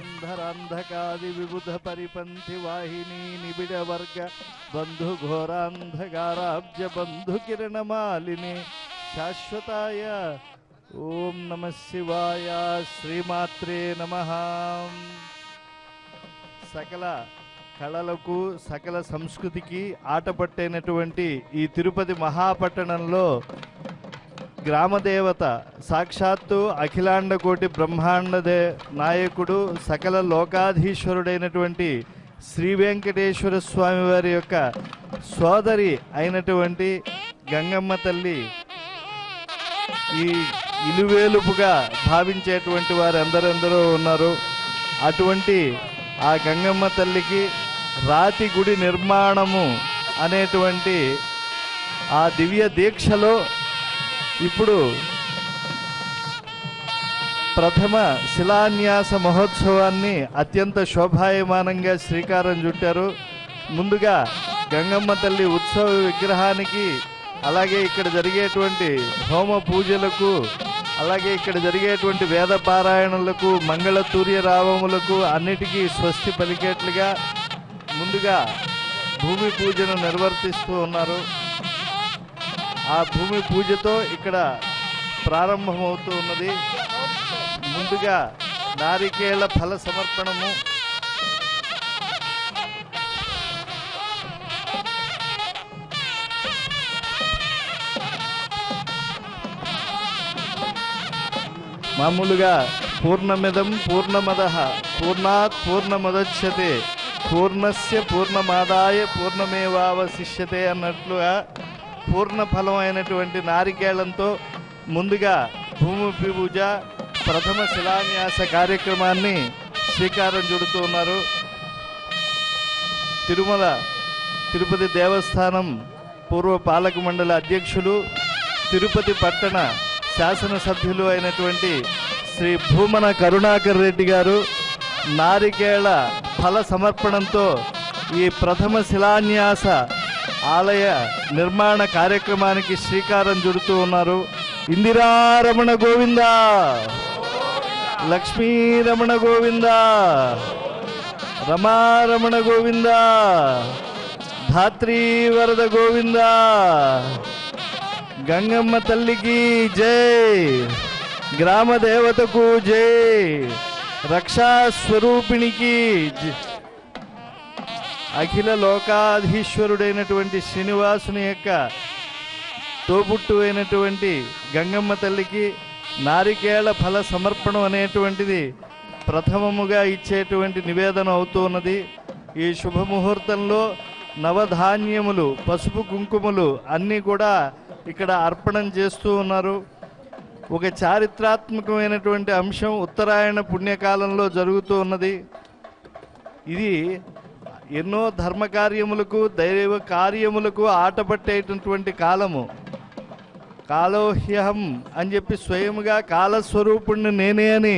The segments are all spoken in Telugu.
ధురంధరాంధకాది విబుధ పరిపంథి వాహిని నిబిడ వర్గ బంధు ఘోరాంధకారాబ్జ బంధు కిరణమాలిని శాశ్వతాయ ఓం నమః శివాయ. శ్రీమాత్రే నమః. సకల కళలకు సకల సంస్కృతికి ఆటపట్టైనటువంటి ఈ తిరుపతి మహాపట్టణంలో గ్రామదేవత సాక్షాత్తు అఖిలాండ కోటి బ్రహ్మాండ నాయకుడు సకల లోకాధీశ్వరుడైనటువంటి శ్రీ వెంకటేశ్వర స్వామి వారి యొక్క సోదరి అయినటువంటి గంగమ్మ తల్లి ఈ ఇలువేలుపుగా భావించేటువంటి వారు ఎందరెందరో ఉన్నారు. అటువంటి ఆ గంగమ్మ తల్లికి రాతి గుడి నిర్మాణము అనేటువంటి ఆ దివ్య దీక్షలో ఇప్పుడు ప్రథమ శిలాన్యాస మహోత్సవాన్ని అత్యంత శోభాయమానంగా శ్రీకారం చుట్టారు. ముందుగా గంగమ్మ తల్లి ఉత్సవ విగ్రహానికి, అలాగే ఇక్కడ జరిగేటువంటి హోమ పూజలకు, అలాగే ఇక్కడ జరిగేటువంటి వేద పారాయణలకు, మంగళతూర్య రావములకు అన్నిటికీ స్వస్తి పలికేట్లుగా ముందుగా భూమి పూజను నిర్వర్తిస్తూ ఉన్నారు. ఆ భూమి పూజతో ఇక్కడ ప్రారంభమవుతూ ఉన్నది. ముందుగా నారికేళ ఫల సమర్పణము, మామూలుగా పూర్ణమిదం పూర్ణమదః పూర్ణాత్ పూర్ణముదచ్యతే పూర్ణస్య పూర్ణమాదాయ పూర్ణమేవావశిష్యతే అన్నట్లుగా పూర్ణ ఫలం అయినటువంటి నారికేళంతో ముందుగా భూమి పూజ ప్రథమ శిలాన్యాస కార్యక్రమాన్ని శ్రీకారం చుడుతూ ఉన్నారు. తిరుపతి దేవస్థానం పూర్వ పాలక మండలి అధ్యక్షులు, తిరుపతి పట్టణ శాసనసభ్యులు అయినటువంటి శ్రీ భూమన కరుణాకర్ రెడ్డి గారు నారికేళ ఫల సమర్పణంతో ఈ ప్రథమ శిలాన్యాస ఆలయ నిర్మాణ కార్యక్రమానికి శ్రీకారం చుడుతూ ఉన్నారు. ఇందిరారమణ గోవింద, లక్ష్మీరమణ గోవింద, రమారమణ గోవింద, ధాత్రీ వరద గోవింద, గంగమ్మ తల్లికి జై, గ్రామ దేవతకు జై, రక్షాస్వరూపిణికి అఖిల లోకాధీశ్వరుడైనటువంటి శ్రీనివాసుని యొక్క తోబుట్టు అయినటువంటి గంగమ్మ తల్లికి నారికేళ ఫల సమర్పణం అనేటువంటిది ప్రథమముగా ఇచ్చేటువంటి నివేదన అవుతూ ఉన్నది. ఈ శుభముహూర్తంలో నవధాన్యములు, పసుపు కుంకుమలు అన్నీ కూడా ఇక్కడ అర్పణం చేస్తూ ఉన్నారు. ఒక చారిత్రాత్మకమైనటువంటి అంశం ఉత్తరాయణ పుణ్యకాలంలో జరుగుతూ ఉన్నది. ఇది ఎన్నో ధర్మకార్యములకు, దైవ కార్యములకు ఆటపట్టేటటువంటి కాలము. కాలోహ్యహం అని చెప్పి స్వయముగా కాలస్వరూపుణ్ణి నేనే అని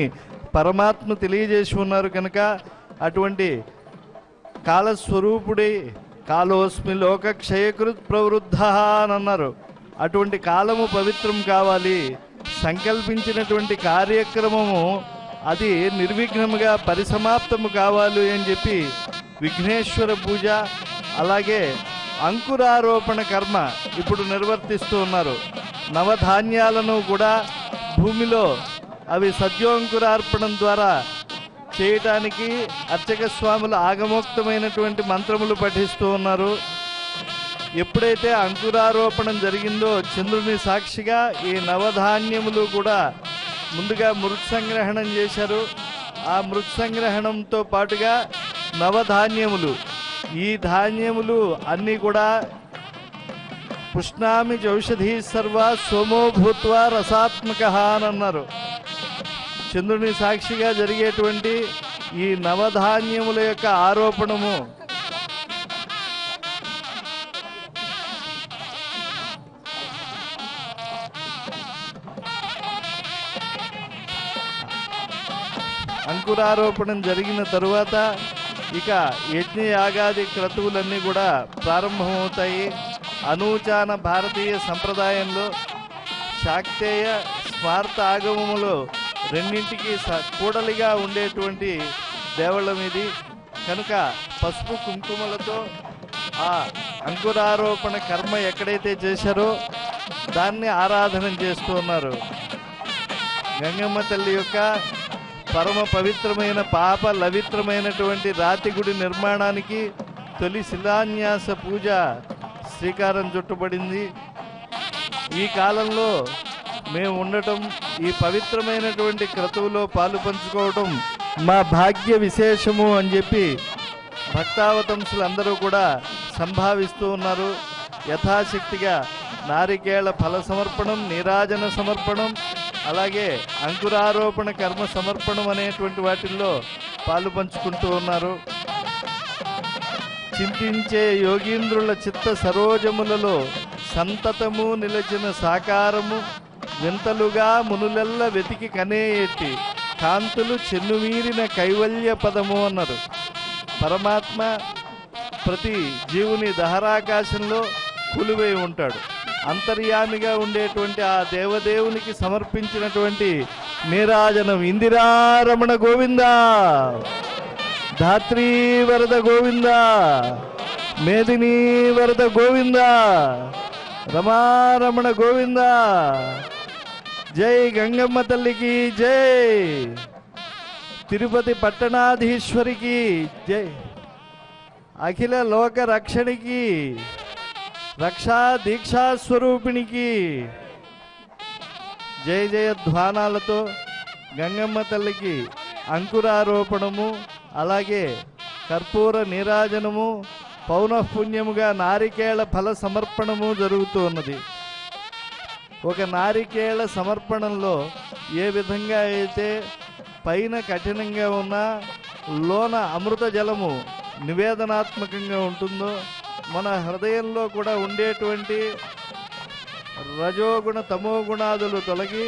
పరమాత్మ తెలియజేసి ఉన్నారు కనుక అటువంటి కాలస్వరూపుడి కాలోస్మి లోక క్షయకృత్ ప్రవృద్ధ అని అన్నారు. అటువంటి కాలము పవిత్రం కావాలి, సంకల్పించినటువంటి కార్యక్రమము అది నిర్విఘ్నముగా పరిసమాప్తము కావాలి అని చెప్పి విఘ్నేశ్వర పూజ, అలాగే అంకురారోపణ కర్మ ఇప్పుడు నిర్వర్తిస్తూ ఉన్నారు. నవధాన్యాలను కూడా భూమిలో అవి సద్యోంకురార్పణం ద్వారా చేయటానికి అర్చక స్వాములు ఆగమోక్తమైనటువంటి మంత్రములు పఠిస్తూ ఉన్నారు. ఎప్పుడైతే అంకురారోపణం జరిగిందో చంద్రుని సాక్షిగా ఈ నవధాన్యములు కూడా ముందుగా మృత్సంగ్రహణం చేశారు. ఆ మృత్సంగ్రహణంతో పాటుగా నవధాన్యములు, ఈ ధాన్యములు అన్నీ కూడా పుష్ణామి చౌషధీ సర్వ సోమో భూత్వా రసాత్మక అని అన్నారు. చంద్రుని సాక్షిగా జరిగేటువంటి ఈ నవధాన్యముల యొక్క ఆరోపణము అంకురారోపణం జరిగిన తరువాత ఇక యజ్ఞయాగాది క్రతువులన్నీ కూడా ప్రారంభమవుతాయి. అనూచాన భారతీయ సంప్రదాయంలో శాక్తేయ స్మార్త ఆగమములో రెండింటికి కూడలిగా ఉండేటువంటి దేవళం ఇది కనుక పసుపు కుంకుమలతో ఆ అంకురారోపణ కర్మ ఎక్కడైతే చేశారో దాన్ని ఆరాధన చేస్తూ ఉన్నారు. గంగమ్మ తల్లి యొక్క పరమ పవిత్రమైన పాప లవిత్రమైనటువంటి రాతి గుడి నిర్మాణానికి తొలి శిలాన్యాస పూజ శ్రీకారం చుట్టబడింది. ఈ కాలంలో మేము ఉండటం, ఈ పవిత్రమైనటువంటి క్రతువులో పాలు పంచుకోవటం మా భాగ్య విశేషము అని చెప్పి భక్తావతంసులందరూ కూడా సంభావిస్తూ ఉన్నారు. యథాశక్తిగా నారికేళ ఫల సమర్పణం, నీరాజన సమర్పణం, అలాగే అంకురారోపణ కర్మ సమర్పణం అనేటువంటి వాటిల్లో పాలు పంచుకుంటూ ఉన్నారు. చింతించే యోగీంద్రుల చిత్త సరోజములలో సంతతము నిలచిన సాకారము వింతలుగా మునులెల్ల వెతికి కనేయెట్టి కాంతులు చెన్నుమీరిన కైవల్య పదము అన్నారు. పరమాత్మ ప్రతి జీవుని దహరాకాశంలో కొలువై ఉంటాడు. అంతర్యామిగా ఉండేటువంటి ఆ దేవదేవునికి సమర్పించినటువంటి నీరాజనం ఇందిరారమణ గోవింద, ధాత్రీ వరద గోవింద, మేదినీ వరద గోవింద, రమారమణ గోవింద. జై గంగమ్మ తల్లికి జై, తిరుపతి పట్టణాధీశ్వరికి జై, అఖిల లోక రక్షణికి, రక్షా దీక్షా స్వరూపిణికి జయ జయ ధ్వానాలతో గంగమ్మ తల్లికి అంకురారోపణము, అలాగే కర్పూర నీరాజనము, పౌనఃపుణ్యముగా నారికేళ ఫల సమర్పణము జరుగుతూ ఉన్నది. ఒక నారికేళ సమర్పణంలో ఏ విధంగా అయితే పైన కఠినంగా ఉన్న లోన అమృత జలము నివేదనాత్మకంగా ఉంటుందో, మన హృదయంలో కూడా ఉండేటువంటి రజోగుణ తమోగుణాదులు తొలగి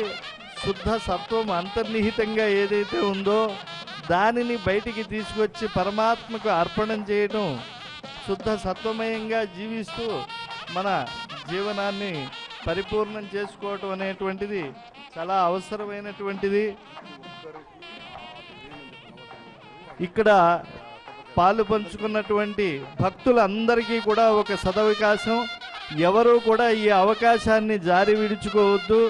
శుద్ధ సత్వం అంతర్నిహితంగా ఏదైతే ఉందో దానిని బయటికి తీసుకొచ్చి పరమాత్మకు అర్పణం చేయటం, శుద్ధ సత్వమయంగా జీవిస్తూ మన జీవనాన్ని పరిపూర్ణం చేసుకోవటం అనేటువంటిది చాలా అవసరమైనటువంటిది. ఇక్కడ పాలు పంచుకున్నటువంటి భక్తులందరికీ కూడా ఒక సదవకాశం. ఎవరూ కూడా ఈ అవకాశాన్ని జారి విడుచుకోవద్దు.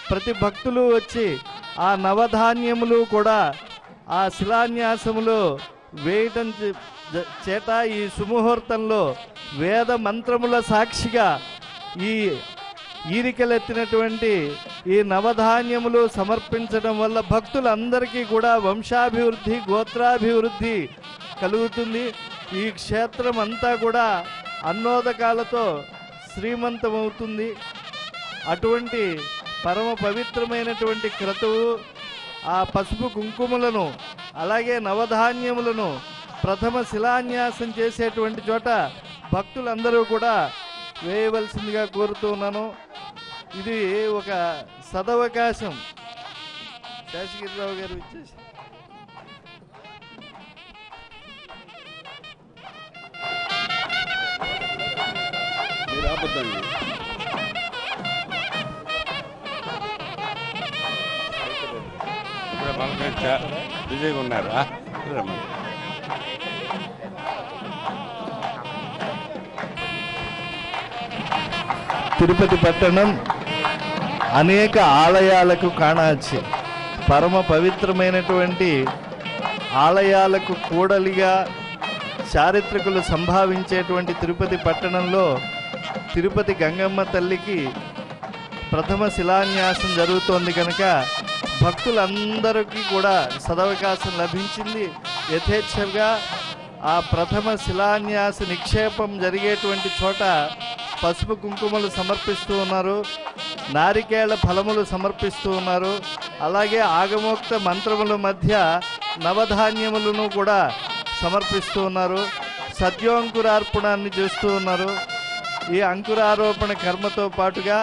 ప్రతి భక్తులు వచ్చి ఆ నవధాన్యములు కూడా ఆ శిలాన్యాసములో వేయటం చేత ఈ సుముహూర్తంలో వేద మంత్రముల సాక్షిగా ఈ ఈరికలెత్తినటువంటి ఈ నవధాన్యములు సమర్పించడం వల్ల భక్తులందరికీ కూడా వంశాభివృద్ధి, గోత్రాభివృద్ధి కలుగుతుంది. ఈ క్షేత్రం అంతా కూడా అన్నోదకాలతో శ్రీమంతమవుతుంది. అటువంటి పరమ పవిత్రమైనటువంటి క్రతువు ఆ పసుపు కుంకుమలను అలాగే నవధాన్యములను ప్రథమ శిలాన్యాసం చేసేటువంటి చోట భక్తులందరూ కూడా వేయవలసిందిగా కోరుతూ ఉన్నాను. ఇది ఒక సదవకాశం. శేషగిరిరావు గారు ఇచ్చేసి విజయ్ ఉన్నారా? తిరుపతి పట్టణం అనేక ఆలయాలకు కాణాచి, పరమ పవిత్రమైనటువంటి ఆలయాలకు కూడలిగా చారిత్రకులు సంభావించేటువంటి తిరుపతి పట్టణంలో తిరుపతి గంగమ్మ తల్లికి ప్రథమ శిలాన్యాసం జరుగుతోంది కనుక భక్తులందరికీ కూడా సదవకాశం లభించింది. యథేచ్ఛగా ఆ ప్రథమ శిలాన్యాస నిక్షేపం జరిగేటువంటి చోట పసుపు కుంకుమలు సమర్పిస్తూ ఉన్నారు, నారికేళ ఫలములు సమర్పిస్తూ ఉన్నారు, అలాగే ఆగమోక్త మంత్రముల మధ్య నవధాన్యములను కూడా సమర్పిస్తూ ఉన్నారు, సత్యోంకురార్పణాన్ని చేస్తూ ఉన్నారు. ఈ అంకురారోపణ కర్మతో పాటుగా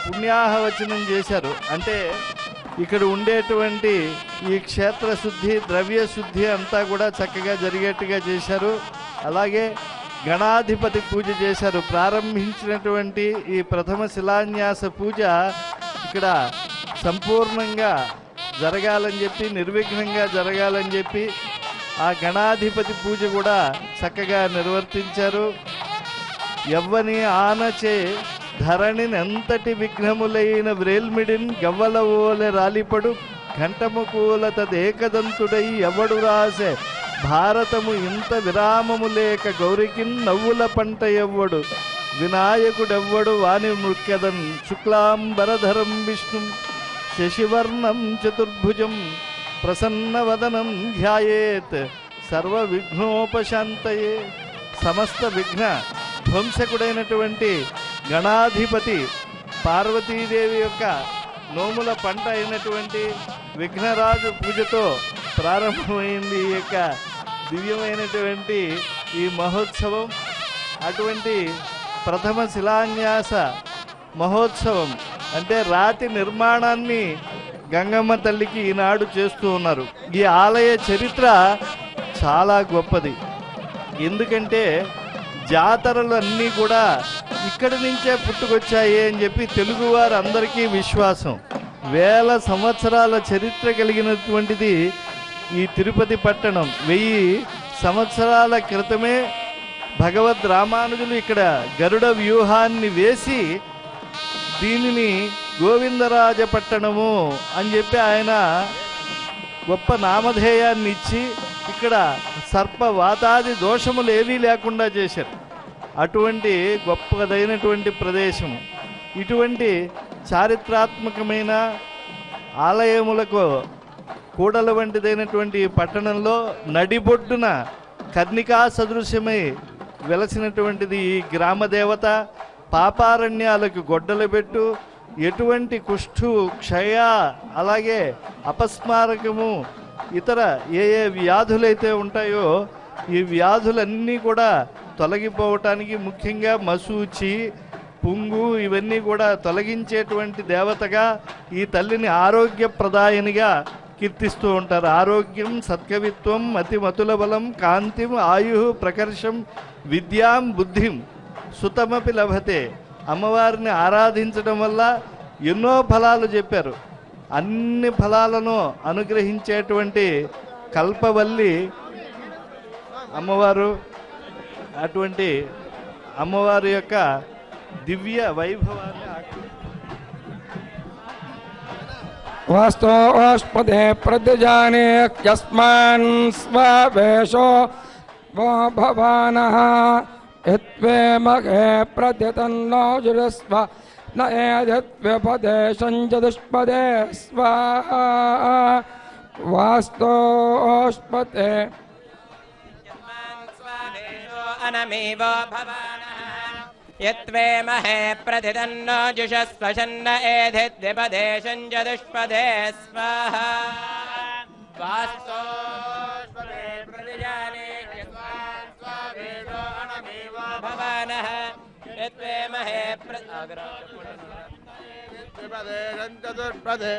పుణ్యాహవచనం చేశారు. అంటే ఇక్కడ ఉండేటువంటి ఈ క్షేత్ర శుద్ధి, ద్రవ్య శుద్ధి అంతా కూడా చక్కగా జరిగేట్టుగా చేశారు. అలాగే గణాధిపతి పూజ చేశారు. ప్రారంభించినటువంటి ఈ ప్రథమ శిలాన్యాస పూజ ఇక్కడ సంపూర్ణంగా జరగాలని చెప్పి, నిర్విఘ్నంగా జరగాలని చెప్పి ఆ గణాధిపతి పూజ కూడా చక్కగా నిర్వర్తించారు. ఎవ్వని ఆనచే ధరణిని ఎంతటి విఘ్నములైన వ్రేల్మిడిన్ గవ్వల ఓలె రాలిపడు ఘంటము కూలత దేకదంతుడై ఎవడు రాసే భారతము ఇంత విరామము లేక గౌరికిన్ నవ్వుల పంట ఎవ్వడు వినాయకుడెవ్వడు వాని మృక్యదన్ శుక్లాంబరధరం విష్ణుం శశివర్ణం చతుర్భుజం ప్రసన్నవదనం ధ్యాయేత్ సర్వ విఘ్నోపశాంతయే. సమస్త విఘ్న ధ్వంసకుడైనటువంటి గణాధిపతి పార్వతీదేవి యొక్క నోముల పంట అయినటువంటి విఘ్నరాజు పూజతో ప్రారంభమైంది ఈ యొక్క దివ్యమైనటువంటి ఈ మహోత్సవం. అటువంటి ప్రథమ శిలాన్యాస మహోత్సవం అంటే రాతి నిర్మాణాన్ని గంగమ్మ తల్లికి ఈనాడు చేస్తూ ఉన్నారు. ఈ ఆలయ చరిత్ర చాలా గొప్పది. ఎందుకంటే జాతరలు అన్నీ కూడా ఇక్కడి నుంచే పుట్టుకొచ్చాయి అని చెప్పి తెలుగువారు అందరికీ విశ్వాసం. వేల సంవత్సరాల చరిత్ర కలిగినటువంటిది ఈ తిరుపతి పట్టణం. 1000 సంవత్సరాల క్రితమే భగవద్ రామానుజులు ఇక్కడ గరుడ వ్యూహాన్ని వేసి దీనిని గోవిందరాజ పట్టణము అని చెప్పి ఆయన గొప్ప నామధేయాన్ని ఇచ్చి ఇక్కడ సర్ప వాతాది దోషములు ఏవీ లేకుండా చేశారు. అటువంటి గొప్పదైనటువంటి ప్రదేశము. ఇటువంటి చారిత్రాత్మకమైన ఆలయములకు కూడల వంటిదైనటువంటి పట్టణంలో నడిబొడ్డున కర్ణికా సదృశ్యమై వెలసినటువంటిది ఈ గ్రామ దేవత. పాపారణ్యాలకు గొడ్డలు పెట్టు, ఎటువంటి కుష్ఠు క్షయ అలాగే అపస్మారకము ఇతర ఏ ఏ వ్యాధులైతే ఉంటాయో ఈ వ్యాధులన్నీ కూడా తొలగిపోవటానికి ముఖ్యంగా మసూచి పుంగు ఇవన్నీ కూడా తొలగించేటువంటి దేవతగా ఈ తల్లిని ఆరోగ్యప్రదాయనిగా కీర్తిస్తూ ఉంటారు. ఆరోగ్యం సత్కవిత్వం మతిమతుల బలం కాంతిం ఆయు ప్రకర్షం విద్యాం బుద్ధిం సుతమపి లభతే. అమ్మవారిని ఆరాధించడం వల్ల ఎన్నో ఫలాలు చెప్పారు. అన్ని ఫలాలను అనుగ్రహించేటువంటి కల్పవల్లి అమ్మవారు. అటువంటి అమ్మవారి యొక్క దివ్య వైభవాన్ని వాస్తోష్పదే ప్రతిజానే యస్మాన్ స్వవేషో వో భవానః యత్వేమగే ప్రతితన్నో జురస్వ న ఏదత్వ్యపదేశం చతుష్పదే స్వాహా. వాస్తోష్పదే అనమేవో భవానః యత్వేమహే ప్రతితన్నో జుషస్వశన్న ఏధిద్విపదేశం చతుష్పదే స్వాహా. వాస్తోష్పదే ప్రతిజానే యస్మాన్ స్వావేషో అనమేవో భవానః యత్వేమహే ప్రతిపదేశం చతుష్పదే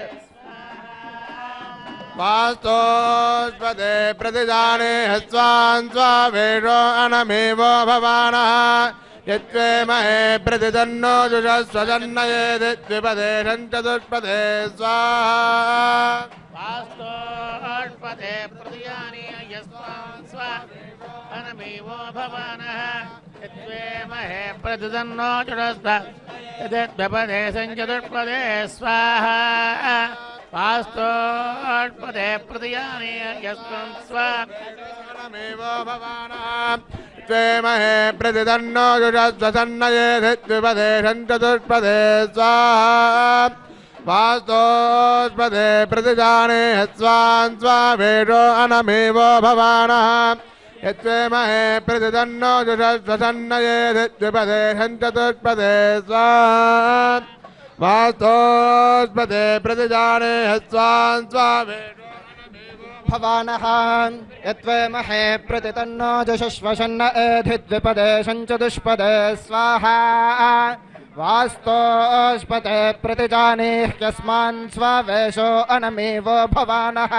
వాస్తోష్పదే ప్రతిజానే స్వాన్ స్వావేషో అనమేవో భవానః యత్వేమహే ప్రతితన్నో జుషస్వజన్నయేదిద్విపదేశం చతుష్పదే స్వాహా. వాస్తోష్పదే ప్రతిజానే యస్మాన్ స్వావేషో అనమేవో భవానః యత్వేమహే ప్రతితన్నో జుషస్వజన్నయేదిద్విపదేశం చతుష్పదే స్వాహా. వాస్తోష్పదే ప్రతిజానే యస్మాన్ స్వావేషో భవానః యత్వేమహే ప్రతితన్నో జుషస్వజన్నయేదిద్విపదేశం చతుష్పదే స్వాహా. వాస్తోష్పదే ప్రతిజానే స్వాన్ స్వావేషో అనమేవో భవానః యత్వేమహే ప్రతితన్నో జుషస్వజన్నయేదిద్విపదేశం చతుష్పదే స్వాహా. వాస్తోష్పదే ప్రతిజానే స్వాన్ స్వావేషో భవానః యత్వేమహే ప్రతితన్నో జుషస్వశన్న ఏధిద్విపదేశం చతుష్పదే స్వాహా. వాస్తోష్పదే ప్రతిజానీః యస్మాన్ స్వవేషో అనమేవో భవానః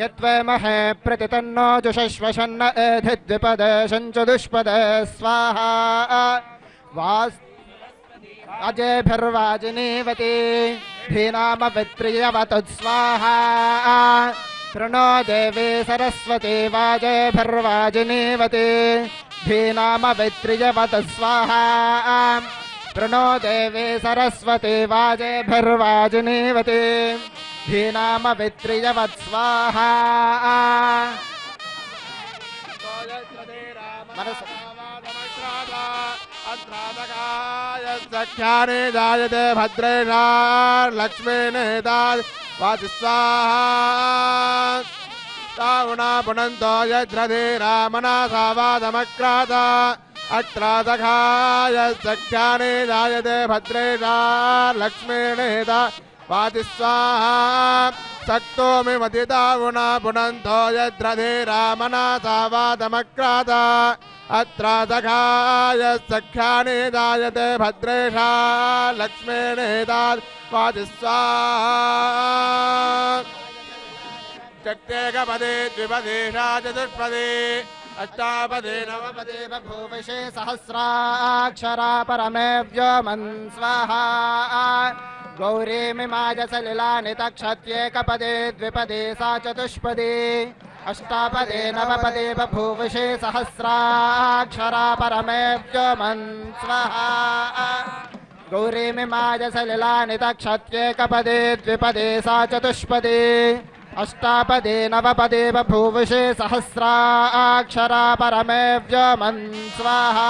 యత్వేమహే ప్రతితన్నో జుషస్వశన్న ఏధిద్విపదేశం చతుష్పదే స్వాహా. అజేభిర్వాజినీవతి ధీనామవిత్రియవతు స్వాహా. प्रणो देवी सरस्वती वाजेभिर्वाजिनीवती धीनामवित्रियवत स्वाहा प्रणो देवी सरस्वती वाजेभिर्वाजिनीवती धीनामवित्रियवत स्वाहा सख्याने जायते भद्रेणा लक्ष्मीर्नेता वाचि स्वाहा तावुना पुनन्तो यज्रधीरामनासा वादमक्राता अत्रादघाय सख्याने जायते भद्रेणा लक्ष्मीर्नेता वाचि स्वाहा सक्तो मिमतितावुना पुनन्तो यज्रधीरामनासा वादमक्राता अत्रादघाय सख्याने जायते भद्रेशा लक्ष्मीर्नेता वाचि स्वाहा चक्रेकपदे द्विपदेशा चतुष्पदे अष्टापदे नवपदे बभूविषे सहस्राक्षरा परमे व्योमन् स्वाहा गौरीमिमाय सलिलानि तक्षत्येकपदे द्विपदे सा चतुष्पदे अष्टापदे नवपदे बभूविषे सहस्राक्षरा परमे व्योमन् स्वाहा गौरीमिमाय सलिलानि तक्षत्येकपदे द्विपदे सा चतुष्पदे अष्टापदे नवपदे बभूविषे सहस्राक्षरा परमे व्योमन् स्वाहा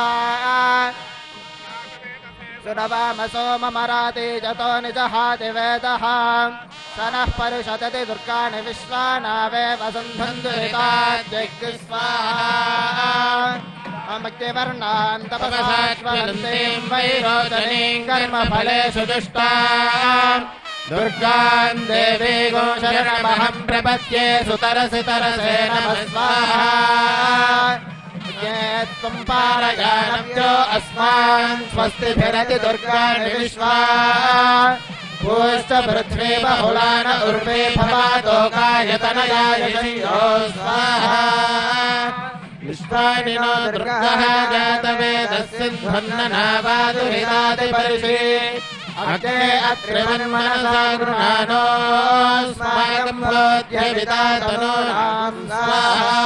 सुरवामसो ममराति जतो निजहाति वेदः स नः परिषदति दुर्गाणि विश्वानावे वसन्धन्दुरिताद्यग्नि स्वाहा अमक्तिवर्णान् तपसाश्वरन्तीं वैरोचनीं कर्मफलेषु दुष्टाम् दुर्गान् देवीगो शरणमहं प्रपद्ये सुतरसि तरसे नमः स्वाहा त्वं पारयानव्यो अस्मान् स्वस्तिभिरति दुर्गाणि विश्वा भूश्च पृथ्वी बहुलान उर्वे भवातोकायतनयाय शयो स्वाहा विश्वानि नो दुर्गः जातवेदस्सिन्धन्ननावादुहितादिपर्षि अग्ने अत्रिवन्मनसा गृहाणो स्माकं बोध्यवितातनूनां स्वाहा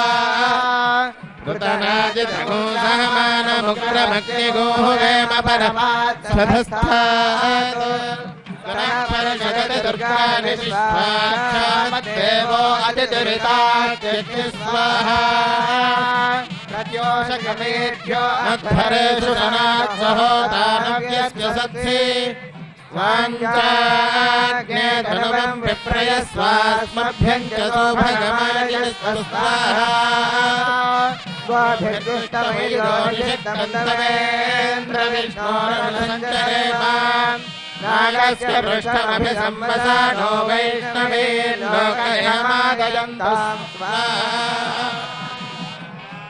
कृतनाजितगो सहमानमुग्रमग्निगोः वेम परमात्सधस्थात् परशगति दुर्गाणि विश्वाक्षामद्देवो अतिदुरितात्यग्नि स्वाहा प्रत्योषगमेभ्यो अध्वरेषु सनात् सहोदानव्यस्य सत्सि स्वाञ्चाग्ने धनुवं विप्रयस्वास्मभ्यं च सौभगमायस्तु स्वाहा स्वाभिर्दुष्टमैरोषितमन्दवेन्द्रविष्णोरनुसञ्चरेमां नागस्य पृष्ठमभिसंवसानो वैष्णवेन् लोकयमादयन्तां स्वाहा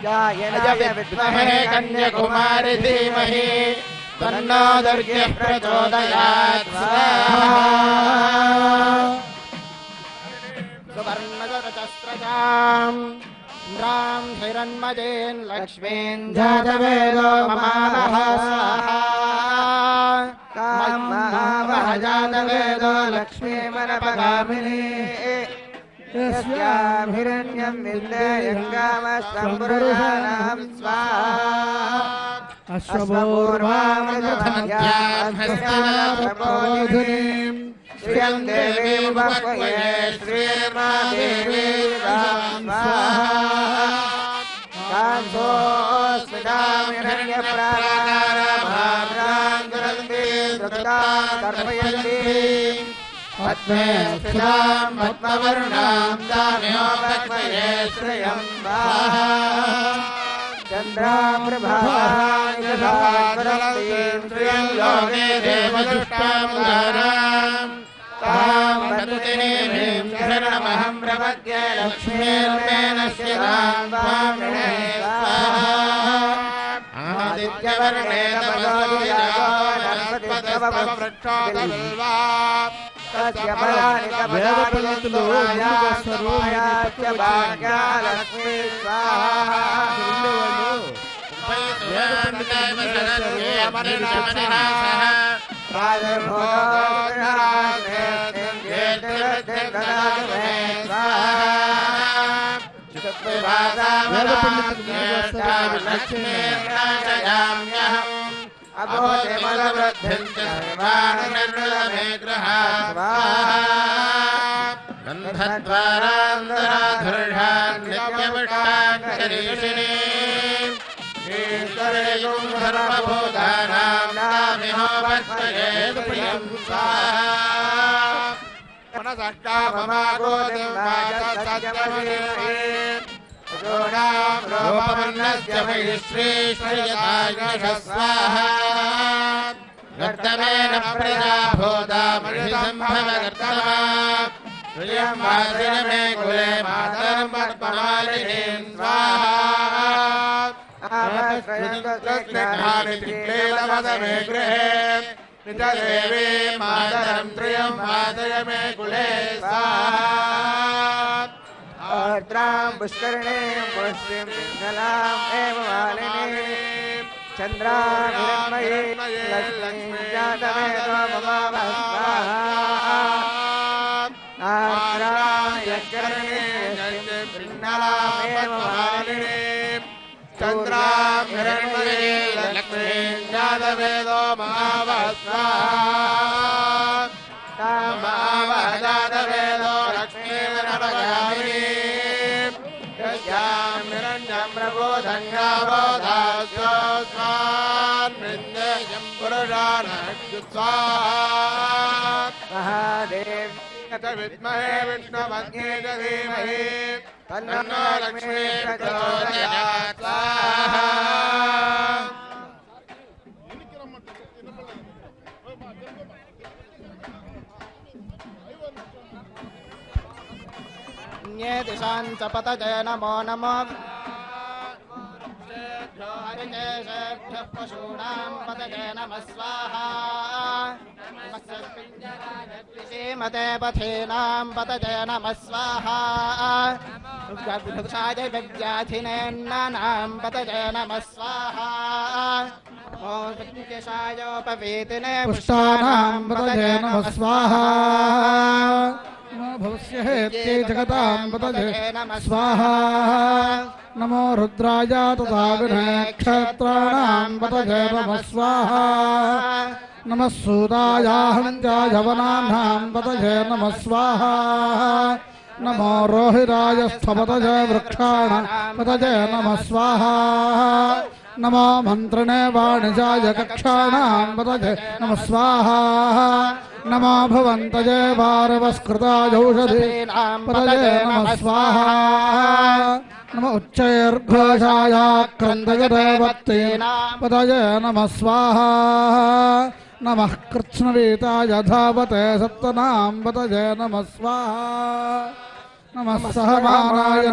जायनाय विद्महे कन्याकुमारि धीमहि तन्नो दुर्गः प्रचोदयात् स्वाहा सुवर्णचरचस्रजाम् इन्द्रां हिरण्मयेन् लक्ष्मीं जातवेदो ममावह स्वाहा काममावह जातवेदो लक्ष्मीमनपगामिनी यस्यां हिरण्यं विद्येयङ्गामस्तम्बुरुहानां स्वाहा अश्वपूर्वामधुमध्यां हस्तनाप्रबोधिनीं श्रियं देवीं वक्वये श्रीर्मा देवी स्वाहा कान्धोऽस्मितां हिरण्यप्राकारां दुरन्तीं दुर्गां तर्पयन्तीं पद्मे स्थितां पद्मवर्णां दाम्यो वक्वये श्रियं स्वाहा चन्द्रां प्रभावां यथावरन्तीं श्रियं लोके देवदुष्टामुदारां तां वन्दुतिनीं शरणमहं प्रपद्ये लक्ष्मीर्मेनस्य तां वामिने स्वाहा आदित्यवर्णे तपसोऽधियागो नरपतिस्तववृक्षोदबिल्वा तस्य फलानि వేదపండితులు ముందుకు వస్తారు. भाग्यलक्ष्मी स्वाहा स्वाहा వేద పండితులు ముందుకు వస్తారు. లక్ష్మీర్నాశయామ్యహం అబోధిమలవృద్ధిం చ సర్వాణి గంధద్వారాంతరాధుర్షాన్ నిత్యపుష్టాన్ శరీషిణీ ఈశ్వరేయం సర్వభూతానాం నామిహోపత్యేత్ ప్రియం స్వాహా మనసష్టామమాగోతిం వాచసత్యమహిమహే అజోనాం రూపమన్నస్య మహిశ్రీశ్రియతాజ్ఞ స్వాహా గర్తమేన ప్రజాభూతామహిసంభవగర్తమా ప్రియం వాసిన మే కులే మాతరం పద్మమాలినీం స్వాహా మే గృహే నిజదేవీ మాతరం త్రియం వాసయ మే కులే ఆర్ద్రాం పుష్కరిణీం పుష్టిం పింగళాం ఏవ మాలినీం చంద్రాభిర్మయీం లక్ష్మీం జాతవేదో మమావః స్వాహా ఆర్ద్రాం యజ్ఞకరిణీం పుష్టిం పింగళాం ఏవ మాలినీం చంద్రాభిర్మయీ లక్ష్మీం జాతవేదో మమావః స్వాహా మమావః జాతవేదో లక్ష్మీర్నవగామినీం యస్యాం నిరంజనం ప్రబోధంగాబోధాస్యోస్మాన్ మృందేయం పురుషానః మహాదేవ్ విద్మహే విష్ణుమగ్నే చ ధీమహి తన్నో లక్ష్మీ ప్రచోదయాత్ స్వాహా దిశాం చ పతజయ నమో నమో హరికేశేభ్యః పశూనాం పతజయ నమః స్వాహా శ్రీమతే పథీనాం పతజయ నమః స్వాహా వృక్షాయ విద్యాధినేన్నానాం పతజయ నమః స్వాహా కేశాయోపవేతినే పుష్టానాం పతజయ నమః స్వాహా భవస్య హేత్యే జగతాం పతజే స్వాహా నమో రుద్రాయ తథా వినక్షత్రాణాం పతజే నమః స్వాహా నమః సూదాయాహంత్యాయ వనానాం పతజే నమః స్వాహా నమో రోహిరాయ స్థపతజే వృక్షాణాం పతజే నమః స్వాహా నమో మంత్రిణే వాణిజాయ కక్షాణాం పతజే నమః స్వాహా నమో భవంతజే భారవస్కృతాయౌషధీనాం పతజే నమః స్వాహా నమో ఉచ్చైర్ఘోషాయ క్రందయదేవత్తీనాం పతజే నమః స్వాహా నమః కృత్స్నవీతాయ ధావతే సప్తనాం పతజే నమః స్వాహా నమః సహమానాయ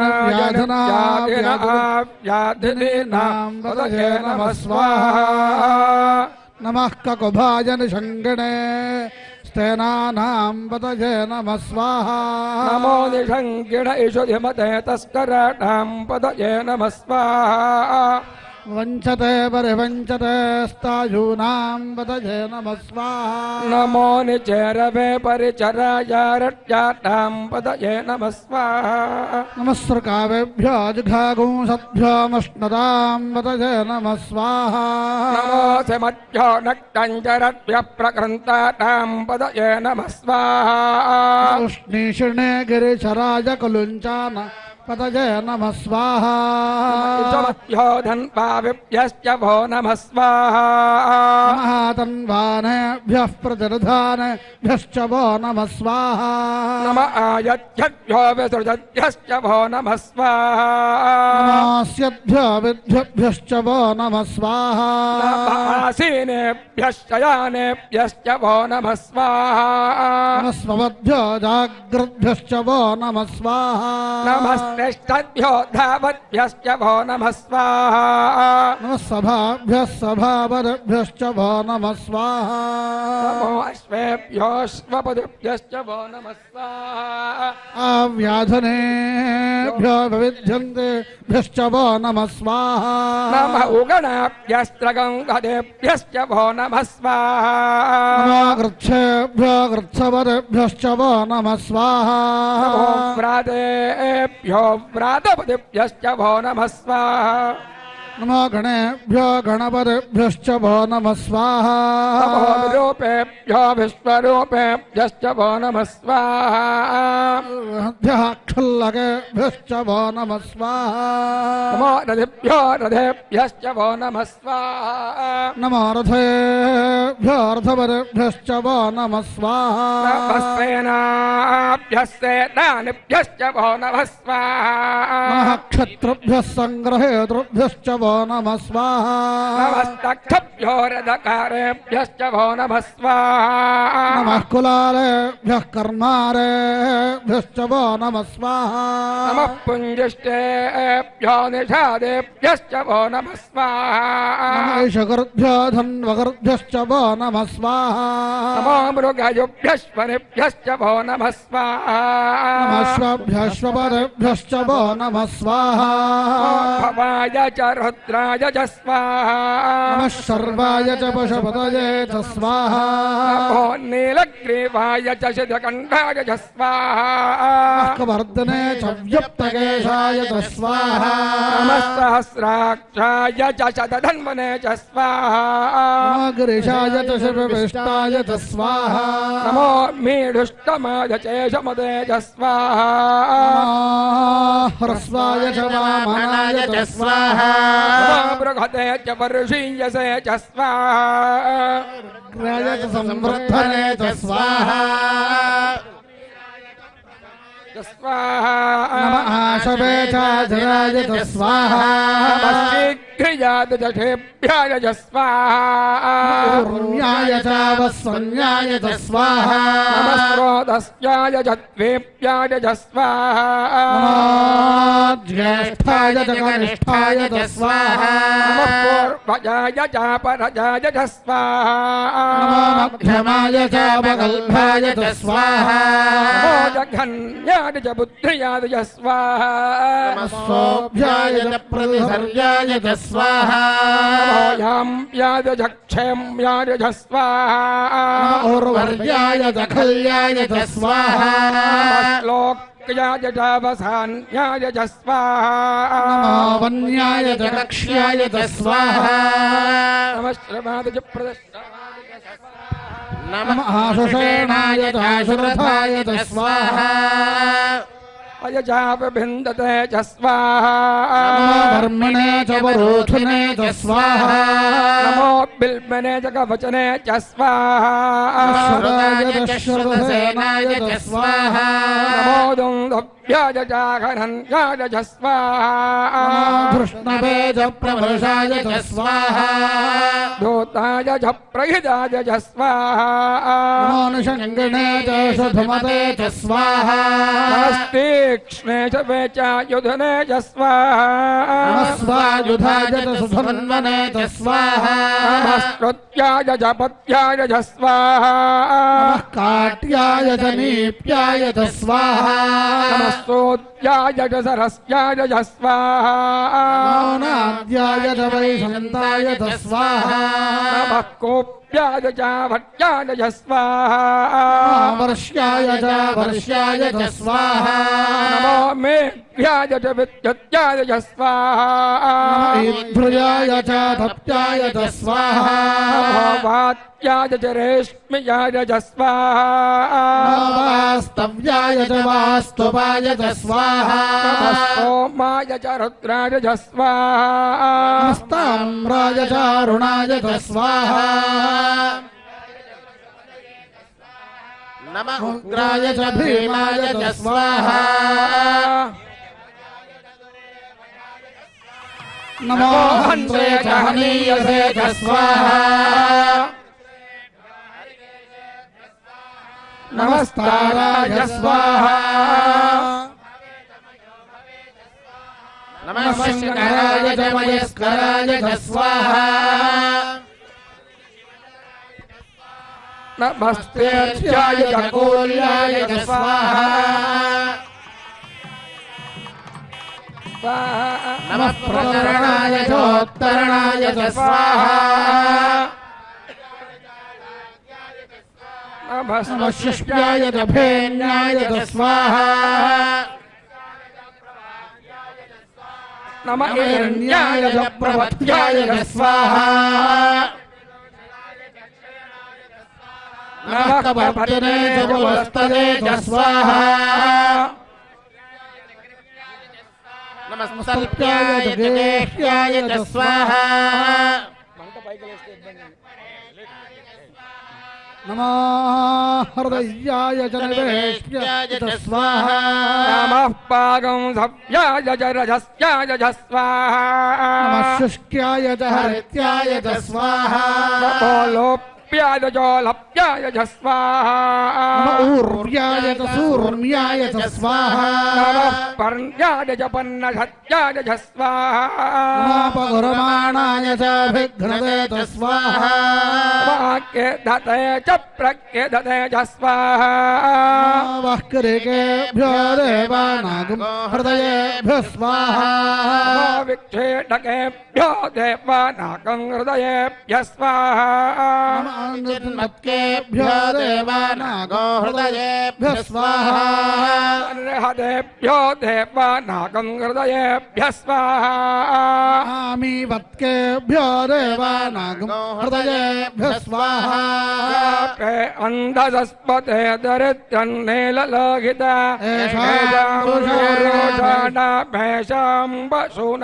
వ్యాధినాం పతజే నమః స్వాహా నమః కకుభాయ నిషంగిణే స్థేనానాం పతజే నమః స్వాహా నమో నిషంగిణ ఇషుధిమతే తస్కరాణాం పతజే నమః స్వాహా వంచతే పరివంచతే స్థాయూనాం పతజే నమః స్వాహా నమో నిచరవే పరిచరాయారట్యానాం పతజే నమః స్వాహా నమస్సృకావేభ్యో జిఘాగుంసద్భ్యో మష్ణదాం పతజే నమః స్వాహా నమో సమధ్యో నక్తంజరద్భ్యః ప్రకృంతానాం పతజే నమః స్వాహా ఉష్ణీషిణే గిరిచరాయ కులుంచాన పతజే నమః స్వాహా ధన్వాభ్యశ్చ భో నమః స్వాహా మహాతన్వానేభ్యః ప్రతిర్ధానేభ్యశ్చ భో నమః స్వాహా నమ ఆయత్యభ్యో విసృజద్భ్యశ్చ భో నమః స్వాహా నమస్యభ్యో విద్భ్యశ్చ భో నమః స్వాహా ఆసీనేభ్యశ్చయానేభ్యశ్చ భో నమః స్వాహా నమస్వద్భ్యో జాగ్రద్భ్యశ్చ భో నమః స్వాహా నమస్తేష్టభ్యో ధావద్భ్యశ్చ భో నమః స్వాహా నమః సభాభ్యః సభావద్భ్యశ్చ భో నమః స్వాహా నమో అశ్వే व्याधनेभ्योऽश्वपदिभ्यश्च वो नमः स्वाहा व्याधनेभ्यो विविध्यन्तेभ्यश्च वो नमः स्वाहा नमः उगणाभ्यस्त्रगङ्गदेभ्यश्च वो नमः स्वाहा नमो गृच्छेभ्यो गृत्सपदेभ्यश्च वो नमः स्वाहा नमो व्रातेभ्यो व्रातपदिभ्यश्च वो नमः स्वाहा नमो गणेभ्यो गणपदेभ्यश्च वो नमः स्वाहा नमो विरूपेभ्यो विश्वरूपेभ्यश्च वो नमः स्वाहा क्षुल्लकेभ्यश्च वो नमः स्वाहा नमो रथेभ्यो रथेभ्यश्च वो नमः स्वाहा नमो रथेभ्यो रथपदेभ्यश्च वो नमः स्वाहा नमः सेनाभ्यः सेनानिभ्यश्च वो नमः स्वाहा नमः क्षत्रुभ्यः सङ्ग्रहेतृभ्यश्च वो नमः स्वाहा नमस्तक्षभ्यो रथकारेभ्यश्च वो नमः स्वाहा नमः कुलालेभ्यः कर्मारेभ्यश्च वो नमः स्वाहा नमः पुञ्जिष्टेभ्यो निषादेभ्यश्च वो नमः स्वाहा नमः ईशकर्भ्यो धन्वकर्भ्यश्च वो नमः स्वाहा नमो मृगयुभ्यश्वनिभ्यश्च वो नमः स्वाहा नमः श्वभ्यश्वपदेभ्यश्च वो नमः स्वाहा भवाय च रुद्राय च स्वाहा नमः सर्वाय च पशुपतये च स्वाहा नमो नीलग्रीवाय च शिखण्डाय च स्वाहा वर्धने च व्यप्तकेशाय च स्वाहा नमः सहस्राक्षाय च शतधन्वने च स्वाहा नमो गिरिशाय च शिवविष्टाय च स्वाहा नमो मीढुष्टमाय चेशमदे च स्वाहा ह्रस्वाय च वामनाय च स्वाहा नमो बृहते च वर्षीयसे च स्वाहा ग्राय च संवर्धने च स्वाहा स्वाहा नमः आशवे च जराय च स्वाहा शीघ्रयाद जठेभ्याय च स्वाहा ऊर्ण्याय च वस्वन्याय च स्वाहा नमः स्रोतस्याय च द्वेभ्याय च स्वाहा नमो ज्येष्ठाय च कनिष्ठाय च स्वाहा नमः पूर्वजाय च परजाय च स्वाहा नमो मध्यमाय च अपकल्पाय च स्वाहा नमो जघन्याय च बुद्धियाय च स्वाहा नमः सोऽभ्याय च प्रतिसर्याय च स्वाहा नमो याम्याय च क्षेम्याय च स्वाहा नमो उर्वर्याय च खल्याय च स्वाहा नमः श्लोक्याय च वसान्याय च स्वाहा नमो वन्याय च कक्ष्याय च स्वाहा नमः श्रवाय च प्रदर्शनाय च स्वाहा नमः आशुषेणाय च आशुरथाय च स्वाहा अयजापभिन्दते च स्वाहा नमो धर्मणे च वरोधिने च स्वाहा नमो बिल्बने च कवचने च स्वाहा श्रुताय च श्रुतसेनाय च स्वाहा नमो दुन्दभ्याय च घनन्याय च स्वाहा नमो धृष्णवे च प्रवर्षाय च स्वाहा धूताय च प्रहिताय च स्वाहा नमो निषङ्गिणे च सुधमते च स्वाहा नमस्तीक्ष्णे च वेचायुधने च स्वाहा नमः स्वायुधाय च सुधन्वने च स्वाहा नमस्कृत्याय च पत्याय च स्वाहा नमः काट्याय च नीप्याय च स्वाहा नमः सोत्याय च सरस्याय च स्वाहा नमो नाद्याय च वैशन्ताय च स्वाहा नमः कोप्याय च भट्याय च स्वाहा नमो वर्ष्याय च वर्ष्याय च स्वाहा नमो मेघ्याय च विद्युत्याय च स्वाहा नमो ईध्रुयाय च धप्याय च स्वाहा नमो वात्याय च रेश्म्याय च स्वाहा नमो वास्तव्याय च वास्तुवाय च स्वाहा नमः सोमाय च रुद्राय च स्वाहा नमस्ताम्राय च अरुणाय च स्वाहा नमः उग्राय च भीमाय च स्वाहा नमो हन्त्रे च हनीयसे च स्वाहा नमस्ताराय स्वाहा नमः शङ्कराय च मयस्कराय च स्वाहा नमस्तेऽर्च्याय च कूल्याय च स्वाहा नमः प्रकरणाय चोत्तरणाय च स्वाहा नमः शिष्याय च भेन्याय च स्वाहा नमः हिरण्याय च प्रपत्याय च स्वाहा नमः कपर्दिने च पुलस्तये च स्वाहा नमस्तल्प्याय च गेह्याय च स्वाहा नमः हृदयाय च निवेश्याय च स्वाहा नमः पागं सव्याय च रजस्याय च स्वाहा नमः शुष्क्याय च हरित्याय च स्वाहा नमो लोप्याय च लप्याय च स्वाहा नमः ऊर्व्याय च सूर्म्याय च स्वाहा नमः पर्ण्याय च पन्नसत्याय च स्वाहा नमः पगुरमाणाय च विघ्नते च स्वाहा वाक्यधते च प्रक्यधते च स्वाहा नमः किरीकेभ्यो देवानागं हृदयेभ्यः स्वाहा विक्षेटकेभ्यो देवानागं हृदयेभ्यः स्वाहा चिन्मत्केभ्यो देवानागो हृदयेभ्यः स्वाहा हृदेभ्यो देवानागं हृदयेभ्यः स्वाहा आमीवत्केभ्यो देवानागं हृदयेभ्यः स्वाहा अन्धस्पते दरिद्रन्नीललोहिता भेषाम्बसून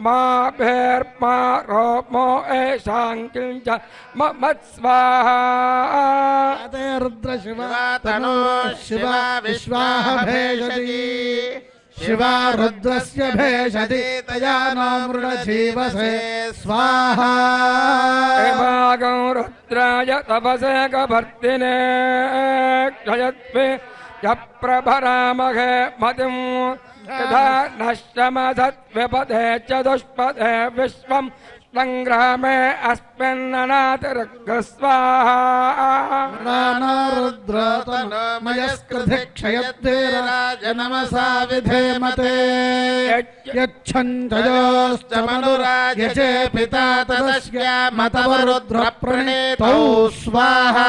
मा भेर्मा रोमो ऐशां किञ्च मत्स्वाहा रुद्रशिवा तनो शिवा विश्वाः भेषति शिवा रुद्रस्य भेषति तया नो मृडजीवसे स्वाहा भागं रुद्राय तपसे कभर्तिने क्षयत्वे यप्रभरामहे मतिं यथा नश्यमसत्विपदे च दुष्पदे विश्वं संग्रामे अस्मिन्ननातिरग्रस्वाहा रुद्रतनमयस्कृति क्षयद्वेराज नमसा विधेमते यच्छन्तयोश्च मनुरायचे पिता तदस्यामतवरुद्रप्रणेतौ स्वाहा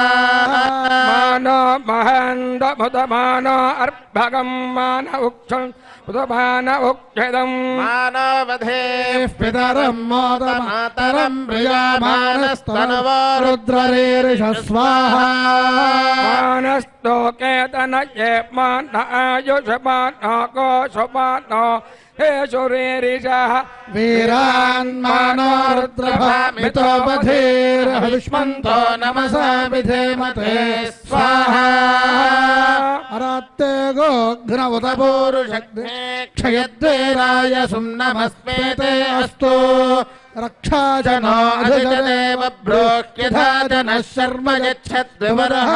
मानो महेन्दमुदमानो अर्भगं मान उक्षं उदमान उक्षिदं मानवधेः पितरं मोदमातरं प्रियामानस्तनवो रुद्ररीरिष स्वाहा मानस्तोकेतनये मान आयुषमानो कोशमानो हे सुरेरिषः वीरान्मानो रुद्रभामितोपधीर्हविष्मन्तो नमसा विधेमते स्वाहा अरात्ते गोघ्नवतपूरुषग्ने क्षयद्वेराय सुम्नमस्मेते अस्तु रक्षा जनाधिजनेव ब्रोक्यथा जनः शर्म यच्छद्विवरः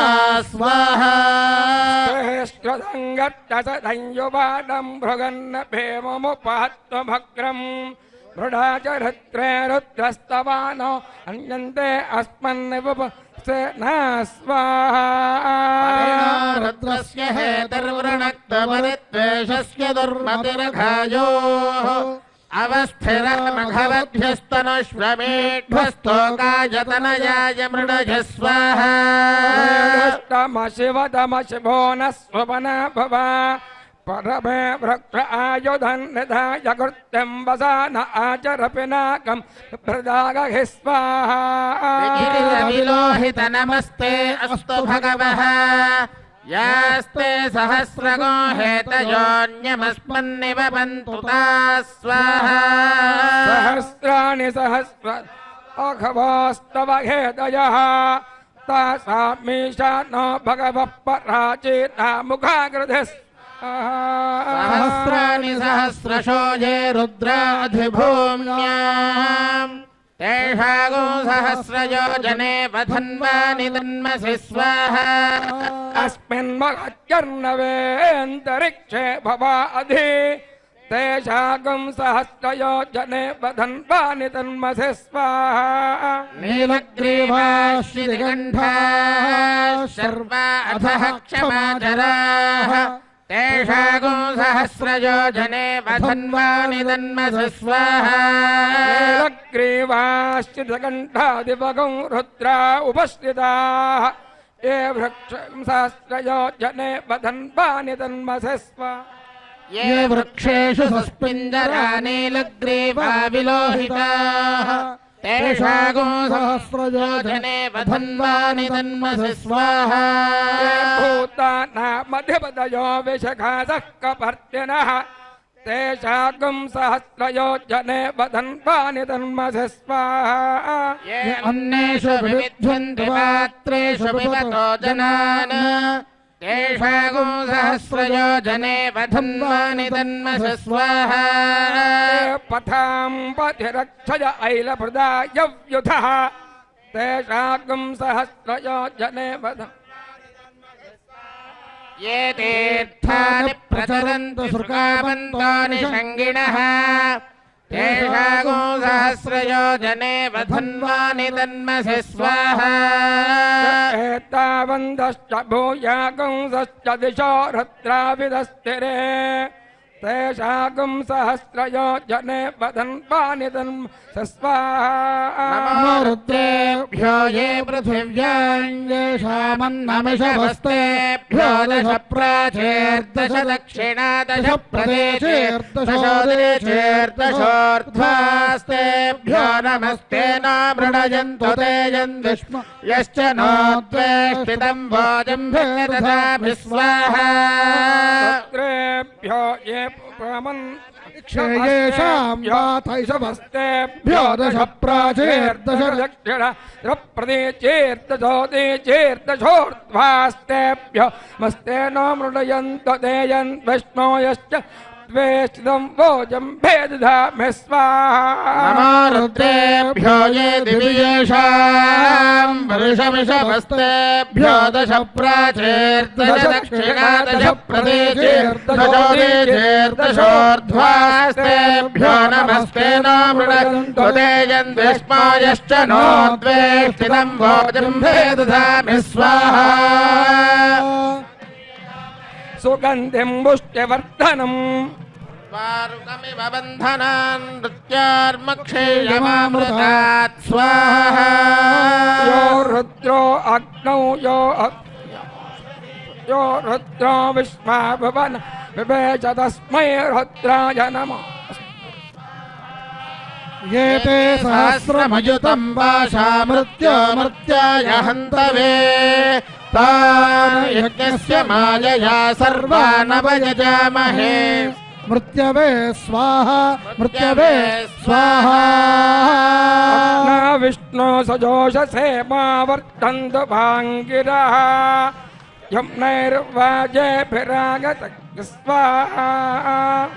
स्वाहा श्रेष्ठसङ्गत्तसंयुवादं भृगन्न भेममुपहत्वभग्रम् मृडाचरित्रे रुद्रस्तवानो अन्यन्ते अस्मन्निवपसेना स्वाहा रुद्रस्य हेतर्वृणक्तमनित्वेषस्य दुर्मतिरघायोः अवस्थिरमघवभ्यस्तनश्वमेढ्यस्तोकायतनयाय मृडजः स्वाहा शिवतम शिवो न स्वपना भवा परमे वृक्ष आयुधं निधाय कृत्यं वसान आचर पिनाकं प्रदागहि स्वाहा विलोहित नमस्ते अस्तु भगवः यास्ते सहस्रगो हेतयोऽन्यमस्मन्निव बन्तु ताः स्वाहा सहस्राणि सहस्र अघवास्तव हेतयः तासामीशा न भगवः पराचेता मुखाग्रधः सहस्राणि सहस्रशो ये रुद्राधिभूम्याम् तेषागो सहस्रयो जने वधन्वानि तन्मसि स्वाहा अस्मिन् महत्यर्णवेऽन्तरिक्षे भवा अधि तेषागं सहस्रयोजने बधन्वानि तन्मसे स्वाहा नीलग्रीवाश्रिगण्ठाः सर्वा अधः क्षमाचराः तेषागुं सहस्रयोजने वधन्वानि तन्मसे स्वाहा नीलग्रीवाश्रितकण्ठादिवगं रुद्रा उपश्रिताः ये वृक्षं सहस्रयोजने बधन्वानि तन्मसे स्वाहा ये वृक्षेषु सस्पिञ्जरा नीलग्रीवा विलोहिताः तेषागुं सहस्रयोजने वधन्वानि तन्मसे स्वाहा भूतानामधिपतयो विशखासः कपर्तिनः तेषागुं सहस्रयोजने वधन्वानि तन्मसे स्वाहा ये अन्येषु विविध्यन्ति पात्रेषु पिबतो जनान् तेषागुं सहस्रयोजने वधन्वानि तन्मसे स्वाहा पथां पथिरक्षय ऐलप्रदायव्युधः तेषागुं सहस्रयोजने वधन् ये तीर्थानि प्रचरन्तु सुकावन्तो निषङ्गिणः तेषागुं सहस्रयोजने वधन्वानि तन्मसे स्वाहा एतावन्तश्च भूयागुंसश्च दिशो रुद्राविदस्तिरे तेषागुं सहस्रयोजने वधन्वानि तन्मसे स्वाहा नमो रुद्रेभ्यो ये पृथिव्यां येषामन्नमिषवस्तेभ्यो दश प्राचेर्दश दक्षिणा दश प्रदेशेर्दशोदेशेर्दशोर्ध्वास्तेभ्यो नमस्ते न मृडयन्तु ते यन्विष्म यश्च नो द्वेष्टितं भोजं भेदधामि स्वाहा रुद्रेभ्यो ये प्रमन् येषां वाथैषवस्तेभ्यो दश प्राचेर्दश दक्षिण प्रदेशेर्दशोदेशेर्दशोर्ध्वास्तेभ्यो मस्ते न मृडयन्तु ते यन्विष्णो यश्च द्वेष्टितं भोजं भेदधामि स्वाहा नमो रुद्रेभ्यो ये दिव्येषां वर्षमिषवस्तेभ्यो दश प्राचेर्दश दक्षिणा दश प्रदेशेर्दशोदेशेर्दशोर्ध्वास्तेभ्यो नमस्ते न मृडयन्तु ते यन्विष्णो यश्च नो द्वेष्टितं भोजं भेदधामि स्वाहा सुगन्धिं पुष्ट्यवर्धनम् वारुकमिव बन्धनान् नृत्यार्मक्षेयमामृतात् स्वाहा यो रुद्रो अग्नौ यो रुद्रो विश्वा भुवन विवेच तस्मै रुद्राय नमः ये ते सहस्रमयुतं मृत्याय हन्तवे तान् यज्ञस्य मायया सर्वान् वयजामहे मृत्यवे स्वाहा मृत्यवे स्वाहा विष्णु सजोषसे मा वर्तन्तु भाङ्गिरः यम्नैर्वाजेभिरागत स्वाहा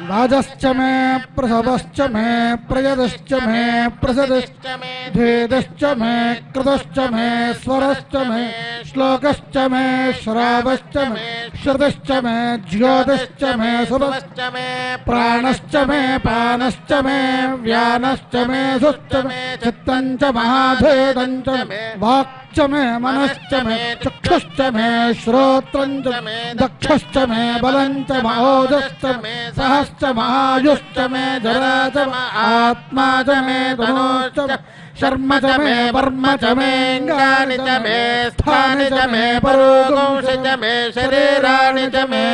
राजश्च मे प्रसवश्च मे प्रयदश्च मे प्रसदश्च मे भेदश्च मे कृतश्च मे स्वरश्च मे श्लोकश्च मे श्रावश्च मे श्रुतश्च मे ज्योतिश्च मे शुभश्च मे प्राणश्च मे पानश्च मे व्यानश्च मे सुश्च मे चित्तञ्च महाभेदञ्च मे वाक्च मे मनश्च मे चक्षुश्च मे श्रोत्रञ्च मे दक्षश्च मे बलञ्च महोजश्च मे सहश्च महायुश्च मे जरा च आत्मा च मे तनोश्च शर्म च मे वर्म च मे अङ्गानि च मे स्थानि च मे परोगंसि च मे शरीराणि च मे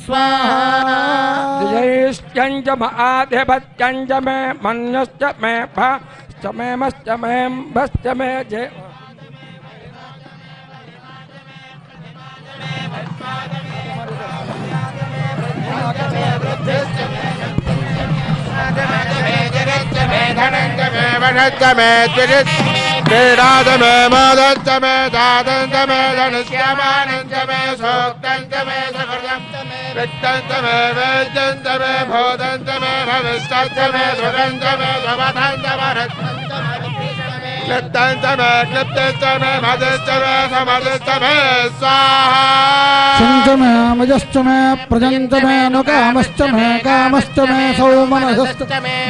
स्वाहा जयैश्चञ्च आधिपत्यञ्च मे मन्यश्च मे भाश्च मे मश्च मे भश्च मे जय धनञ्च मे वनञ्च मे क्रीडाच मे मोदञ्च मे दादञ्च मे धनुष्यमानञ्च मे सोक्तञ्च मे सुकृतञ्च मे वित्तञ्च मे वेद्यञ्च मे भोदञ्च मे भविष्यञ्च मे सुरञ्च मे सुमथञ्च मे रत्नञ्च मे क्लिप्तञ्च मे क्लिप्तञ्च मे मदश्च मे समदश्च मे स्वाहा च मे मयश्च मे प्रजञ्च मे नुकामश्च मे कामश्च मे सौमनसश्च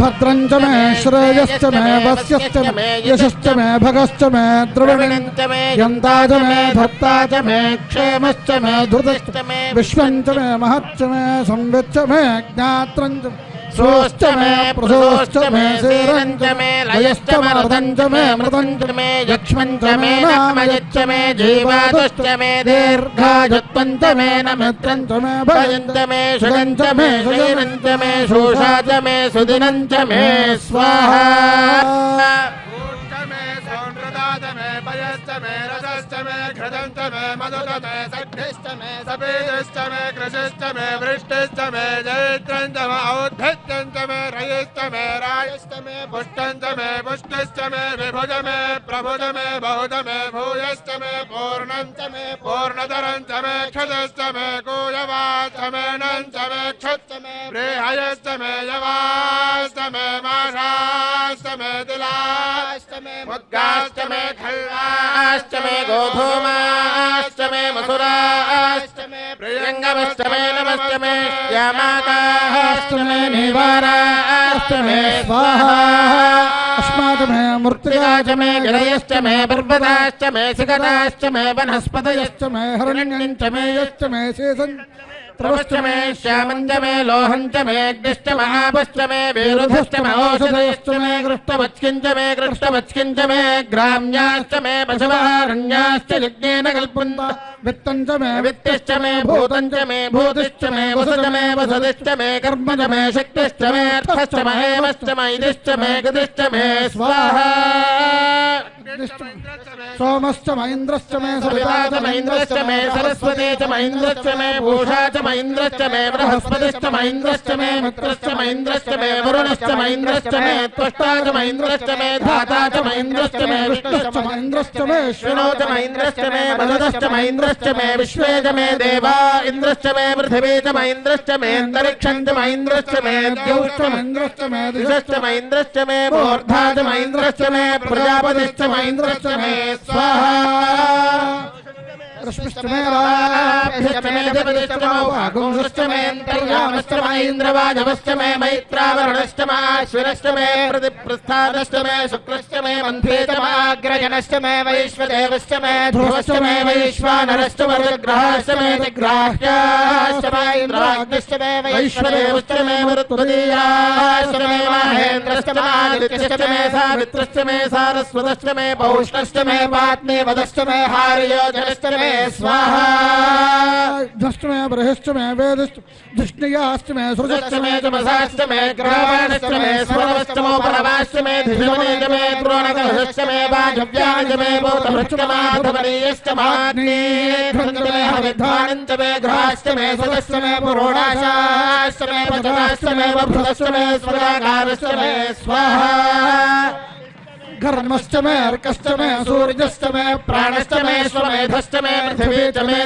भद्रं च मे श्रेयश्च मे वस्यश्च मे यशश्च मे भगश्च मे द्रविणञ्च मे यन्ता च मे धत्ता च मे क्षेमश्च मे धृतश्च मे विश्वं च मे महच्च मे संविच्च मे ज्ञात्रं च सोश्च मे प्रसोश्च मे सेरञ्च मे लयश्च मर्दञ्च मे मृतञ्च मे यक्ष्मञ्च मे नामयच्च मे जीवादश्च मे दीर्घायुत्वञ्च मे नमित्रञ्च मे भयञ्च मे सुगञ्च मे शयनञ्च मे शोषा च मे सुदिनञ्च मे स्वाहा मे पयश्च मे रसश्च मे घृतश्च मे मधुश्च मे सग्धिश्च मे सफेदश्च मे कृशिश्च मे वृष्टिश्च मे जैत्रञ्च मे औद्धत्यञ्च मे रयिश्च मे रायश्च मे पुष्टञ्च मे पुष्टिश्च मे विभुज मे प्रभुज मे बहुज मे भूयश्च मे पूर्णञ्च मे पूर्णधरञ्च मे क्षतश्च मे कूयवाश्च मे नञ्च मे क्षुच्च मे बृहयश्च मे यवाश्च मे माषाश्च मे तिलाश्च मे मुद्गाश्च मे खल्वाश्च मे गोधूमाश्च मे मसुराश्च मे प्रियङ्गमश्च मे नमश्च मे श्यामाकाश्च मे निवाराश्च मे स्वाहा अस्मात् मे मृत्तिका च मे गिरयश्च मे पर्वताश्च मे शिखराश्च मे वनस्पतयश्च मे हरिण्यञ्च मे यश्च मे शेषं त्रवश्च मे श्यामञ्च मे लोहञ्च मे अग्निश्च महापश्च मे विरुधश्च मे औषधयश्च मे कृष्णवत्स्किञ्च मे कृष्णवत्स्किञ्च मे ग्राम्याश्च मे पशवारण्याश्च यज्ञेन कल्पन्त वित्तञ्च मे वित्तिश्च मे भूतञ्च मे भूतिश्च मे वसुच मे वसतिश्च मे कर्मच मे शक्तिश्च मे अर्थश्च मे हेमश्च मे इदिश्च मे गतिश्च मे स्वाहा सोमश्च महेन्द्रश्च मे सविता च महेन्द्रश्च मे सरस्वती च महेन्द्रश्च मे भूषा च महेन्द्रश्च मे बृहस्पतिश्च महेन्द्रश्च मे मित्रश्च महेन्द्रश्च मे वरुणश्च महेन्द्रश्च मे त्वष्टा च महेन्द्रश्च मे धाता च महेन्द्रश्च मे विष्णुश्च महेन्द्रश्च मे श्विनो च महेन्द्रश्च मे बलदश्च महेन्द्रश्च मे विश्वे च मे देवा इन्द्रश्च मे पृथिवी च महेन्द्रश्च मे अन्तरिक्षं च महेन्द्रश्च मे द्यौश्च महेन्द्रश्च मे दिशश्च महेन्द्रश्च मे मूर्धा च महेन्द्रश्च मे प्रजापतिश्च महेन्द्रश्च मे स्वाहा रश्मिश्च मे राभ्यश्च मे जपतिश्च मे वागुंश्च मे अन्तर्यामश्च मे इन्द्रवाजवश्च मे मैत्रावरुणश्च मे अश्विनश्च मे प्रतिप्रस्थानश्च मे शुक्रश्च मे मन्थे च मे अग्रजनश्च मे वैश्वदेवश्च मे ध्रुवश्च मे वैश्वानरश्च मे ग्रहाश्च मे ग्राह्याश्च मे इन्द्राग्निश्च मे वैश्वदेवश्च मे मरुत्वदीयाश्च मे महेन्द्रश्च मे आदित्यश्च मे सावित्रश्च मे सारस्वतश्च मे पौष्णश्च मे पात्नीवदश्च मे हार्योजनश्च मे स्वाहा धश्च मे बृहश्च मे वेदश्च धृष्णयाश्च मे सृजश्च मे तमसाश्च मे ग्रहवाणश्च मे स्वरश्च मे परवाश्च मे धिषमनेज मे द्रोणकलशश्च मे वाजव्याज मे भूतभृश्च माधवनीयश्च माग्नेध्वञ्च मे हविद्वानञ्च मे ग्रहाश्च मे सदश्च मे पुरोडाशाश्च मे पचकाश्च मे वभृतश्च मे स्वराकारश्च मे स्वाहा घर्मश्च मे अर्कश्च मे सूर्यश्च मे प्राणश्च मे स्वमेधश्च मे पृथिवी च मे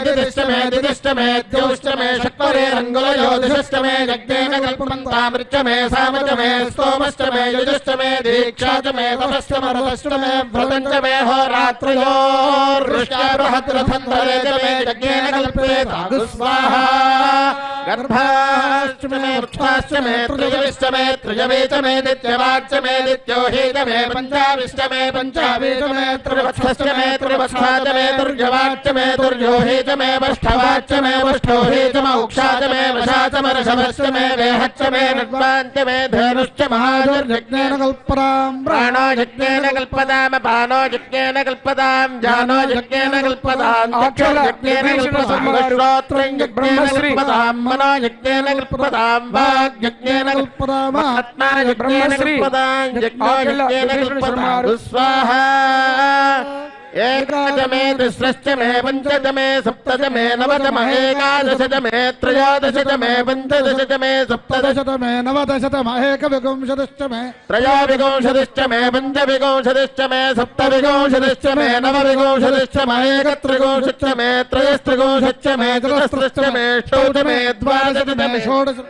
दिदिश्च मे द्यौश्च मे शक्वरे रङ्गुलयोधिश्च मे यज्ञेन कल्पन्तामृच्च मे साम च मे स्तोमश्च मे यजुश्च मे दीक्षा च मे तपश्च मरुतश्च मे व्रतं च मे होरात्रयोर्वृष्ट्याबृहद्रथन्धरे च मे यज्ञेन कल्पेतागु स्वाहा गर्भाश्च मे वृक्षाश्च मे त्रिजविश्च मे त्रिजवे च मे दित्यवाच्च मे दित्योहि च मे पंचाविश्च मे पंचावीच मे त्रिवत्सश्च मे त्रिवत्सा च मे दुर्जवाच्च मे दुर्योहि च मे वष्ठवाच्च मे वष्ठोहि च मौक्षा च मे वशा च मे ऋषभश्च मे वेहच्च मे नड्वाञ्च मे धेनुश्च महाजुर्यज्ञेन कल्पताम् प्राणो यज्ञेन कल्पताम् अपानो यज्ञेन कल्पताम् जानो यज्ञेन कल्पताम् चक्षुर्यज्ञेन कल्पताम् श्रोत्रं यज्ञेन कल्पताम् मनो यज्ञेन कल्पताम् वाग् यज्ञेन कल्पताम् आत्मा यज्ञेन कल्पताम् यज्ञो यज्ञेन कल्पताम् स्वाहा एकादश मे तिस्रश्च मे पञ्चदश मे सप्तदश मे नवदश मे एकादश मे त्रयोदश मे पञ्चदश मे सप्तदश मे नवदश मे एकविंशतिश्च मे त्रयोविंशतिश्च मे पञ्चविंशतिश्च मे सप्तविंशतिश्च मे नवविंशतिश्च मे एकत्रिंशतिश्च मे त्रयस्त्रिंशतिश्च मे चतुस्रश्च मे षोडश मे द्वादश मे षोडश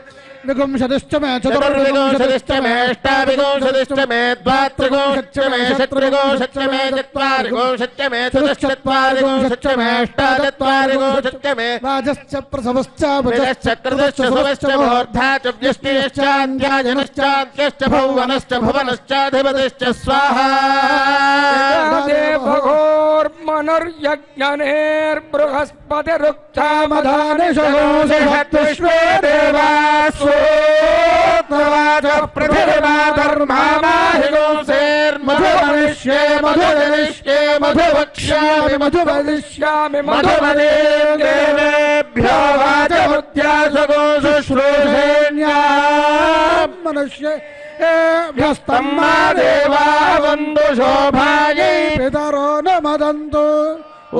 विगुंशतिश्च मे चतुर्विगुंशतिश्च मे अष्टाविगुंशतिश्च मे द्वात्रिगुंशतिश्च मे षट्त्रिगुंशतिश्च मे चत्वारिगुंशतिश्च मे चतुश्चत्वारिगुंशतिश्च मे अष्टाचत्वारिगुंशतिश्च मे राजश्च प्रसवश्च विदश्च कृतश्च सुवश्च मूर्धा च व्यष्टिश्चान्ध्यायनश्चान्त्यश्च भुवनश्च भुवनश्चाधिपतिश्च स्वाहा देवघोर्मनुर्यज्ञनेर्बृहस्पतिरुक्तामधानिषोषविश्वे मधुमनिष्ये मधुजनिष्ये मधुवक्ष्यामि मधुवदिष्यामि मधुमदेभ्यो वाचमुद्यासगो शुश्रूषेण्या मनुष्य भ्यस्तम्मा देवा वन्दु शोभायै पितरो न मदन्तु ॐ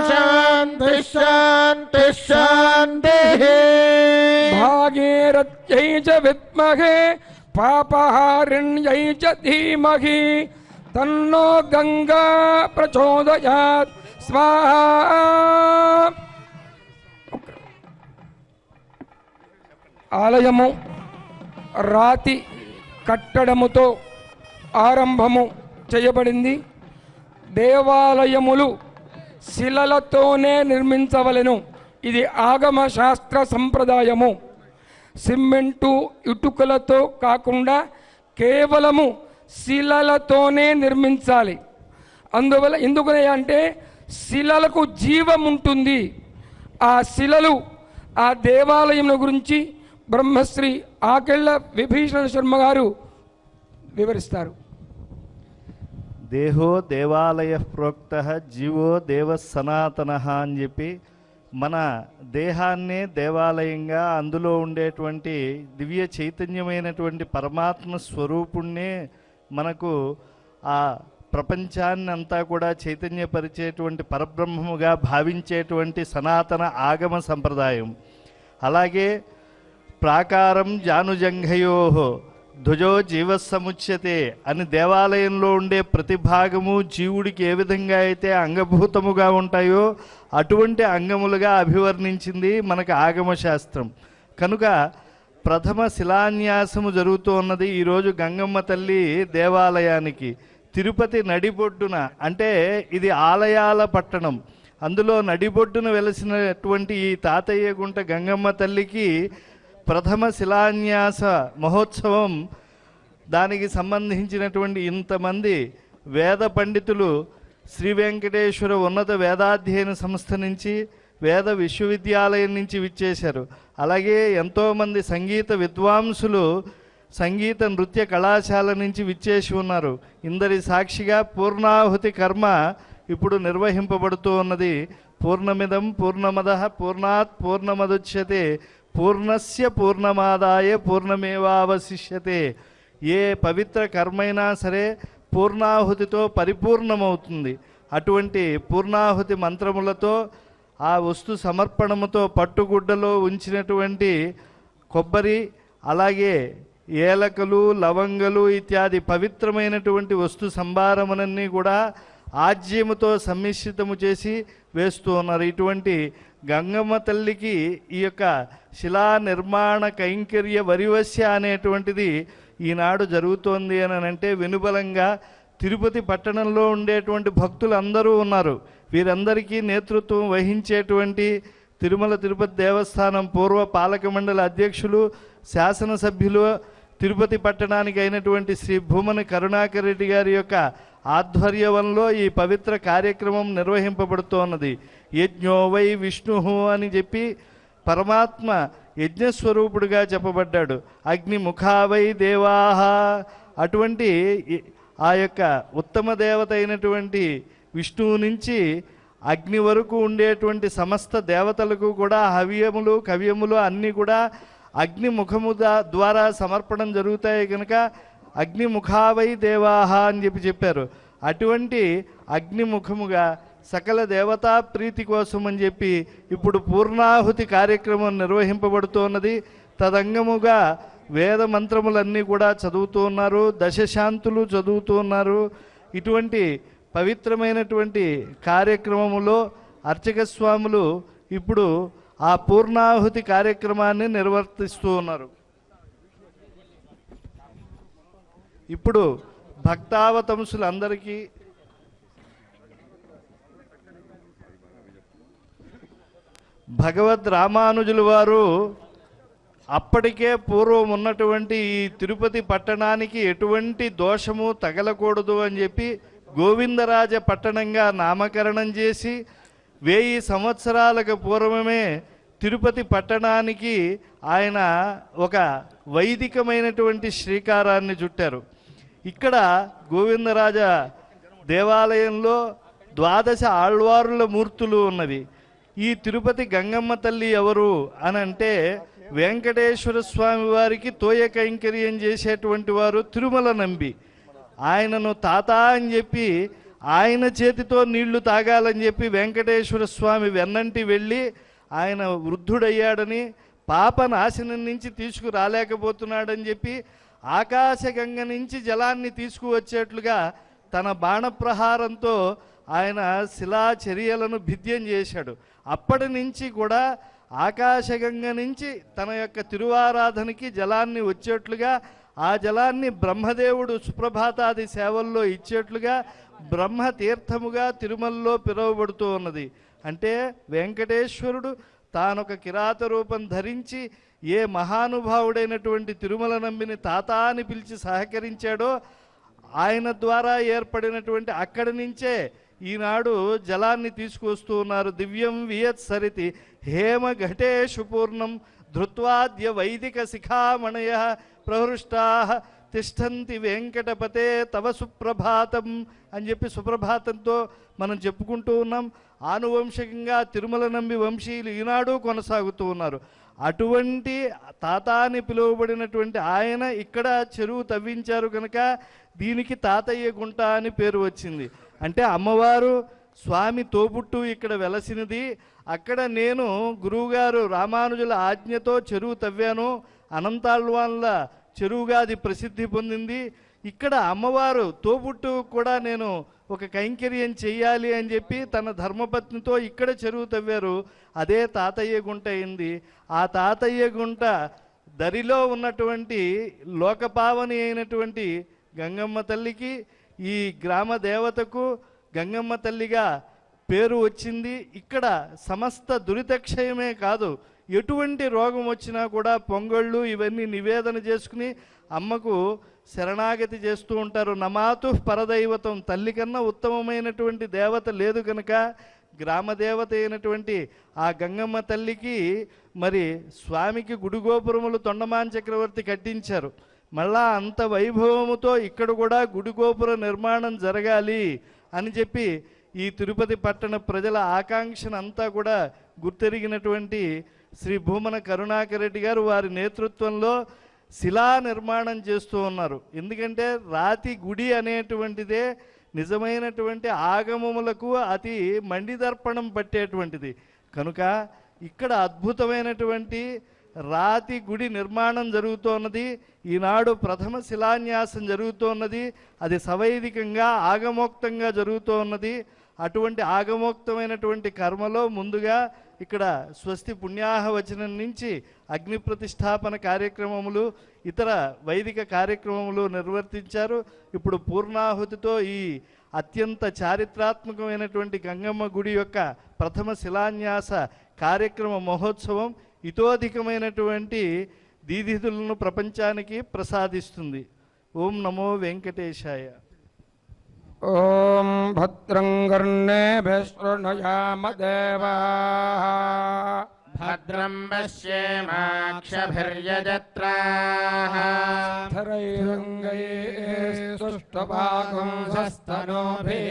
शान्ति शान्ति शान्तिः भागीरथ्यै च विद्महे पापहारिण्यै च धीमहि तन्नो गंगा प्रचोदयात् स्वाहा ఆలయము రాతి కట్టడముతో ఆరంభము చేయబడింది. దేవాలయములు శిలలతోనే నిర్మించవలెను. ఇది ఆగమ శాస్త్ర సంప్రదాయము. సిమెంటు ఇటుకలతో కాకుండా కేవలము శిలలతోనే నిర్మించాలి. అందువల్ల ఎందుకనే అంటే శిలలకు జీవం ఉంటుంది. ఆ శిలలు ఆ దేవాలయం గురించి బ్రహ్మశ్రీ ఆకెళ్ళ విభీషణ శర్మ గారు వివరిస్తారు. దేహో దేవాలయ ప్రోక్త జీవో దేవ సనాతన అని చెప్పి మన దేహాన్నే దేవాలయంగా అందులో ఉండేటువంటి దివ్య చైతన్యమైనటువంటి పరమాత్మ స్వరూపుణ్ణే మనకు ఆ ప్రపంచాన్ని అంతా కూడా చైతన్యపరిచేటువంటి పరబ్రహ్మముగా భావించేటువంటి సనాతన ఆగమ సంప్రదాయం. అలాగే ప్రాకారం జానుజంఘయో ధ్వజో జీవసముచ్యతే అని దేవాలయంలో ఉండే ప్రతి భాగము జీవుడికి ఏ విధంగా అయితే అంగభూతముగా ఉంటాయో అటువంటి అంగములుగా అభివర్ణించింది మనకు ఆగమ శాస్త్రం. కనుక ప్రథమ శిలాన్యాసము జరుగుతూ ఉన్నది ఈరోజు గంగమ్మ తల్లి దేవాలయానికి. తిరుపతి నడిబొడ్డున, అంటే ఇది ఆలయాల పట్టణం, అందులో నడిబొడ్డున వెలసినటువంటి ఈ తాతయ్య గుంట గంగమ్మ తల్లికి ప్రథమ శిలాన్యాస మహోత్సవం. దానికి సంబంధించినటువంటి ఇంతమంది వేద పండితులు శ్రీ వెంకటేశ్వర ఉన్నత వేదాధ్యయన సంస్థ నుంచి, వేద విశ్వవిద్యాలయం నుంచి విచ్చేశారు. అలాగే ఎంతోమంది సంగీత విద్వాంసులు సంగీత నృత్య కళాశాల నుంచి విచ్చేసి ఉన్నారు. ఇందరి సాక్షిగా పూర్ణాహుతి కర్మ ఇప్పుడు నిర్వహింపబడుతూ ఉన్నది. పూర్ణమిదం పూర్ణమదః పూర్ణాత్ పూర్ణమదుచ్యతే పూర్ణస్య పూర్ణమాదాయ పూర్ణమేవావశిష్యతే. ఏ పవిత్ర కర్మైనా సరే పూర్ణాహుతితో పరిపూర్ణమవుతుంది. అటువంటి పూర్ణాహుతి మంత్రములతో ఆ వస్తు సమర్పణముతో పట్టుగుడ్డలో ఉంచినటువంటి కొబ్బరి, అలాగే ఏలకలు, లవంగలు ఇత్యాది పవిత్రమైనటువంటి వస్తు సంభారములన్నీ కూడా ఆజ్యముతో సమ్మిశ్రితము చేసి వేస్తూ ఉన్నారు. ఇటువంటి గంగమ్మ తల్లికి ఈ యొక్క శిలా నిర్మాణ కైంకర్య వరివస్య అనేటువంటిది ఈనాడు జరుగుతోంది అని అంటే వెనుబలంగా తిరుపతి పట్టణంలో ఉండేటువంటి భక్తులు అందరూ ఉన్నారు. వీరందరికీ నేతృత్వం వహించేటువంటి తిరుమల తిరుపతి దేవస్థానం పూర్వ పాలక మండలి అధ్యక్షులు, శాసనసభ్యులు, తిరుపతి పట్టణానికి అయినటువంటి శ్రీ భూమన కరుణాకర్ రెడ్డి గారి యొక్క ఆధ్వర్యంలో ఈ పవిత్ర కార్యక్రమం నిర్వహింపబడుతోన్నది. యజ్ఞో వై విష్ణు అని చెప్పి పరమాత్మ యజ్ఞస్వరూపుడుగా చెప్పబడ్డాడు. అగ్నిముఖావై దేవాహ, అటువంటి ఆ యొక్క ఉత్తమ దేవత అయినటువంటి విష్ణువు నుంచి అగ్ని వరకు ఉండేటువంటి సమస్త దేవతలకు కూడా హవ్యములు కవ్యములు అన్నీ కూడా అగ్నిముఖము ద్వారా సమర్పణం జరుగుతాయి కనుక అగ్నిముఖావై దేవాహ అని చెప్పారు. అటువంటి అగ్నిముఖముగా సకల దేవతా ప్రీతి కోసం అని చెప్పి ఇప్పుడు పూర్ణాహుతి కార్యక్రమం నిర్వహింపబడుతున్నది. తదంగముగా వేద మంత్రములన్నీ కూడా చదువుతూ ఉన్నారు, దశశాంతులు చదువుతూ ఉన్నారు. ఇటువంటి పవిత్రమైనటువంటి కార్యక్రమములో అర్చక స్వాములు ఇప్పుడు ఆ పూర్ణాహుతి కార్యక్రమాన్ని నిర్వర్తిస్తూ ఉన్నారు. ఇప్పుడు భక్తావతంసులందరికీ భగవద్ రామానుజుల వారు అప్పటికే పూర్వం ఉన్నటువంటి ఈ తిరుపతి పట్టణానికి ఎటువంటి దోషము తగలకూడదు అని చెప్పి గోవిందరాజ పట్టణంగా నామకరణం చేసి 1000 సంవత్సరాలకు పూర్వమే తిరుపతి పట్టణానికి ఆయన ఒక వైదికమైనటువంటి శ్రీకారాన్ని చుట్టారు. ఇక్కడ గోవిందరాజ దేవాలయంలో 12 ఆళ్వారుల మూర్తులు ఉన్నవి. ఈ తిరుపతి గంగమ్మ తల్లి ఎవరు అని అంటే వెంకటేశ్వర స్వామి వారికి తోయ కైంకర్యం చేసేటువంటి వారు తిరుమల నంబి. ఆయనను తాత అని చెప్పి ఆయన చేతితో నీళ్లు తాగాలని చెప్పి వెంకటేశ్వర స్వామి వెన్నంటి వెళ్ళి ఆయన వృద్ధుడయ్యాడని పాప నాశనం నుంచి తీసుకురాలేకపోతున్నాడని చెప్పి ఆకాశగంగ నుంచి జలాన్ని తీసుకువచ్చేట్లుగా తన బాణప్రహారంతో ఆయన శిలాచర్యలను భిద్యం చేశాడు. అప్పటి నుంచి కూడా ఆకాశగంగ నుంచి తన యొక్క తిరువారాధనకి జలాన్ని వచ్చేట్లుగా ఆ జలాన్ని బ్రహ్మదేవుడు సుప్రభాతాది సేవల్లో ఇచ్చేట్లుగా బ్రహ్మతీర్థముగా తిరుమలలో పిలువబడుతూ ఉన్నది. అంటే వెంకటేశ్వరుడు తానొక కిరాత రూపం ధరించి ఏ మహానుభావుడైనటువంటి తిరుమల నంబిని తాత అని పిలిచి సహకరించాడో ఆయన ద్వారా ఏర్పడినటువంటి అక్కడి నుంచే ఈనాడు జలాన్ని తీసుకువస్తూ ఉన్నారు. దివ్యం వియత్ సరితి హేమ ఘటేషు పూర్ణం ధృత్వాద్య వైదిక శిఖామణయ ప్రహృష్టా తిష్టంతి వెంకటపతే తవ సుప్రభాతం అని చెప్పి సుప్రభాతంతో మనం చెప్పుకుంటూ ఉన్నాం. ఆనువంశికంగా తిరుమల నంబి వంశీయులు ఈనాడు కొనసాగుతూ ఉన్నారు. అటువంటి తాత అని పిలువబడినటువంటి ఆయన ఇక్కడ చెరువు తవ్వించారు కనుక దీనికి తాతయ్య గుంట అని పేరు వచ్చింది. అంటే అమ్మవారు స్వామి తోబుట్టు ఇక్కడ వెలసినది. అక్కడ నేను గురువుగారు రామానుజుల ఆజ్ఞతో చెరువు తవ్వాను. అనంతాళ్వాన్ల చెరువుగా అది ప్రసిద్ధి పొందింది. ఇక్కడ అమ్మవారు తోబుట్టు కూడా నేను ఒక కైంకర్యం చెయ్యాలి అని చెప్పి తన ధర్మపత్నితో ఇక్కడ చెరువు తవ్వారు. అదే తాతయ్య గుంట అయింది. ఆ తాతయ్య గుంట దరిలో ఉన్నటువంటి లోకపావని అయినటువంటి గంగమ్మ తల్లికి ఈ గ్రామ దేవతకు గంగమ్మ తల్లిగా పేరు వచ్చింది. ఇక్కడ సమస్త దురితక్షయమే కాదు, ఎటువంటి రోగం వచ్చినా కూడా పొంగళ్ళు ఇవన్నీ నివేదన చేసుకుని అమ్మకు శరణాగతి చేస్తూ ఉంటారు. నమాతు పరదైవతం, తల్లి కన్నా ఉత్తమమైనటువంటి దేవత లేదు కనుక గ్రామదేవత అయినటువంటి ఆ గంగమ్మ తల్లికి మరి స్వామికి గుడిగోపురములు తొండమాన్ చక్రవర్తి కట్టించారు. మళ్ళా అంత వైభవముతో ఇక్కడ కూడా గుడిగోపుర నిర్మాణం జరగాలి అని చెప్పి ఈ తిరుపతి పట్టణ ప్రజల ఆకాంక్షను అంతా కూడా గుర్తెరిగినటువంటి శ్రీ భూమన కరుణాకర్ రెడ్డి గారు వారి నేతృత్వంలో శిలా నిర్మాణం చేస్తూ ఉన్నారు. ఎందుకంటే రాతి గుడి అనేటువంటిదే నిజమైనటువంటి ఆగమములకు అతి మండిదర్పణం పట్టేటువంటిది కనుక ఇక్కడ అద్భుతమైనటువంటి రాతి గుడి నిర్మాణం జరుగుతోన్నది. ఈనాడు ప్రథమ శిలాన్యాసం జరుగుతోన్నది. అది సవైదికంగా ఆగమోక్తంగా జరుగుతూ ఉన్నది. అటువంటి ఆగమోక్తమైనటువంటి కర్మలో ముందుగా ఇక్కడ స్వస్తి పుణ్యాహవచనం నుంచి అగ్ని ప్రతిష్టాపన కార్యక్రమములు ఇతర వైదిక కార్యక్రమములు నిర్వర్తించారు. ఇప్పుడు పూర్ణాహుతితో ఈ అత్యంత చారిత్రాత్మకమైనటువంటి గంగమ్మ గుడి యొక్క ప్రథమ శిలాన్యాస కార్యక్రమ మహోత్సవం ఇతోధికమైనటువంటి దీధితులను ప్రపంచానికి ప్రసాదిస్తుంది. ఓం నమో వెంకటేశాయ. ఓం భద్రం కర్ణేభిः శృణుయామ దేవాः భద్రం పశ్యేమాక్షభిర్యజత్రాః స్థరైరంగైస్తుష్టవాగుంసస్తనూభిः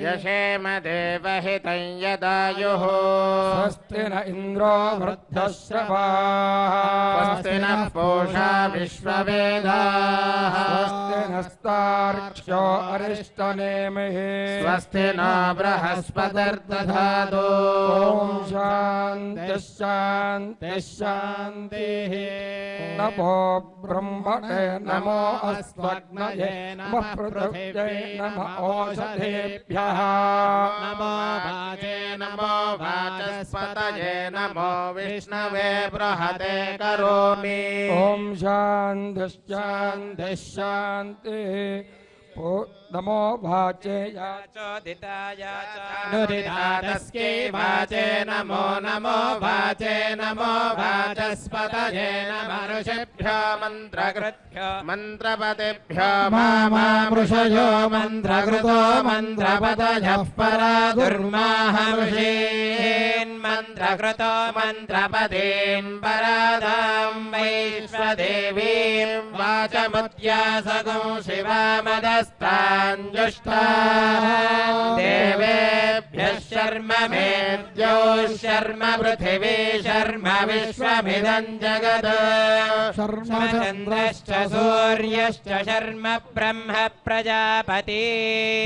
యశేమ దేవహితం యదాయుః స్వస్తి న ఇంద్రో వృద్ధశ్రవాः స్వస్తి నః పూషా విశ్వవేదాః స్వస్తి నస్తార్క్ష్యో అరిష్టనేమిః స్వస్తి నో బృహస్పతిర్దధాతు ఓం శాంతి శాంతి शान्तिः शान्तिः नमो ब्रह्मणे नमो अस्मग्नये नमः पृथिव्यै नमः ओषधेभ्यः नमो वाचे नमो वाचस्पतये नमो विष्णवे बृहते करोमि ॐ शान्तिः शान्तिः शान्तिः नमो वाचे याचोदिताय नुदितादस्यै वाचे नमो नमो वाचे नमो वाचस्पतये नमः ऋषिभ्यो मन्त्रकृभ्यो मन्त्रपतिभ्यो मामृषयो मन्त्रकृतो मन्त्रपतयः परा दुर्माहर्षीन् मन्त्रकृतो मन्त्रपतीन् परादां वैश्वदेवीं वाचमुत्यासगं शिवामदस्ताञ्जुष्टा देवेभ्यः शर्म मेद्यो शर्म पृथिवी शर्म विश्वमिदं जगत् शर्म चन्द्रश्च सूर्यश्च शर्म ब्रह्म प्रजापति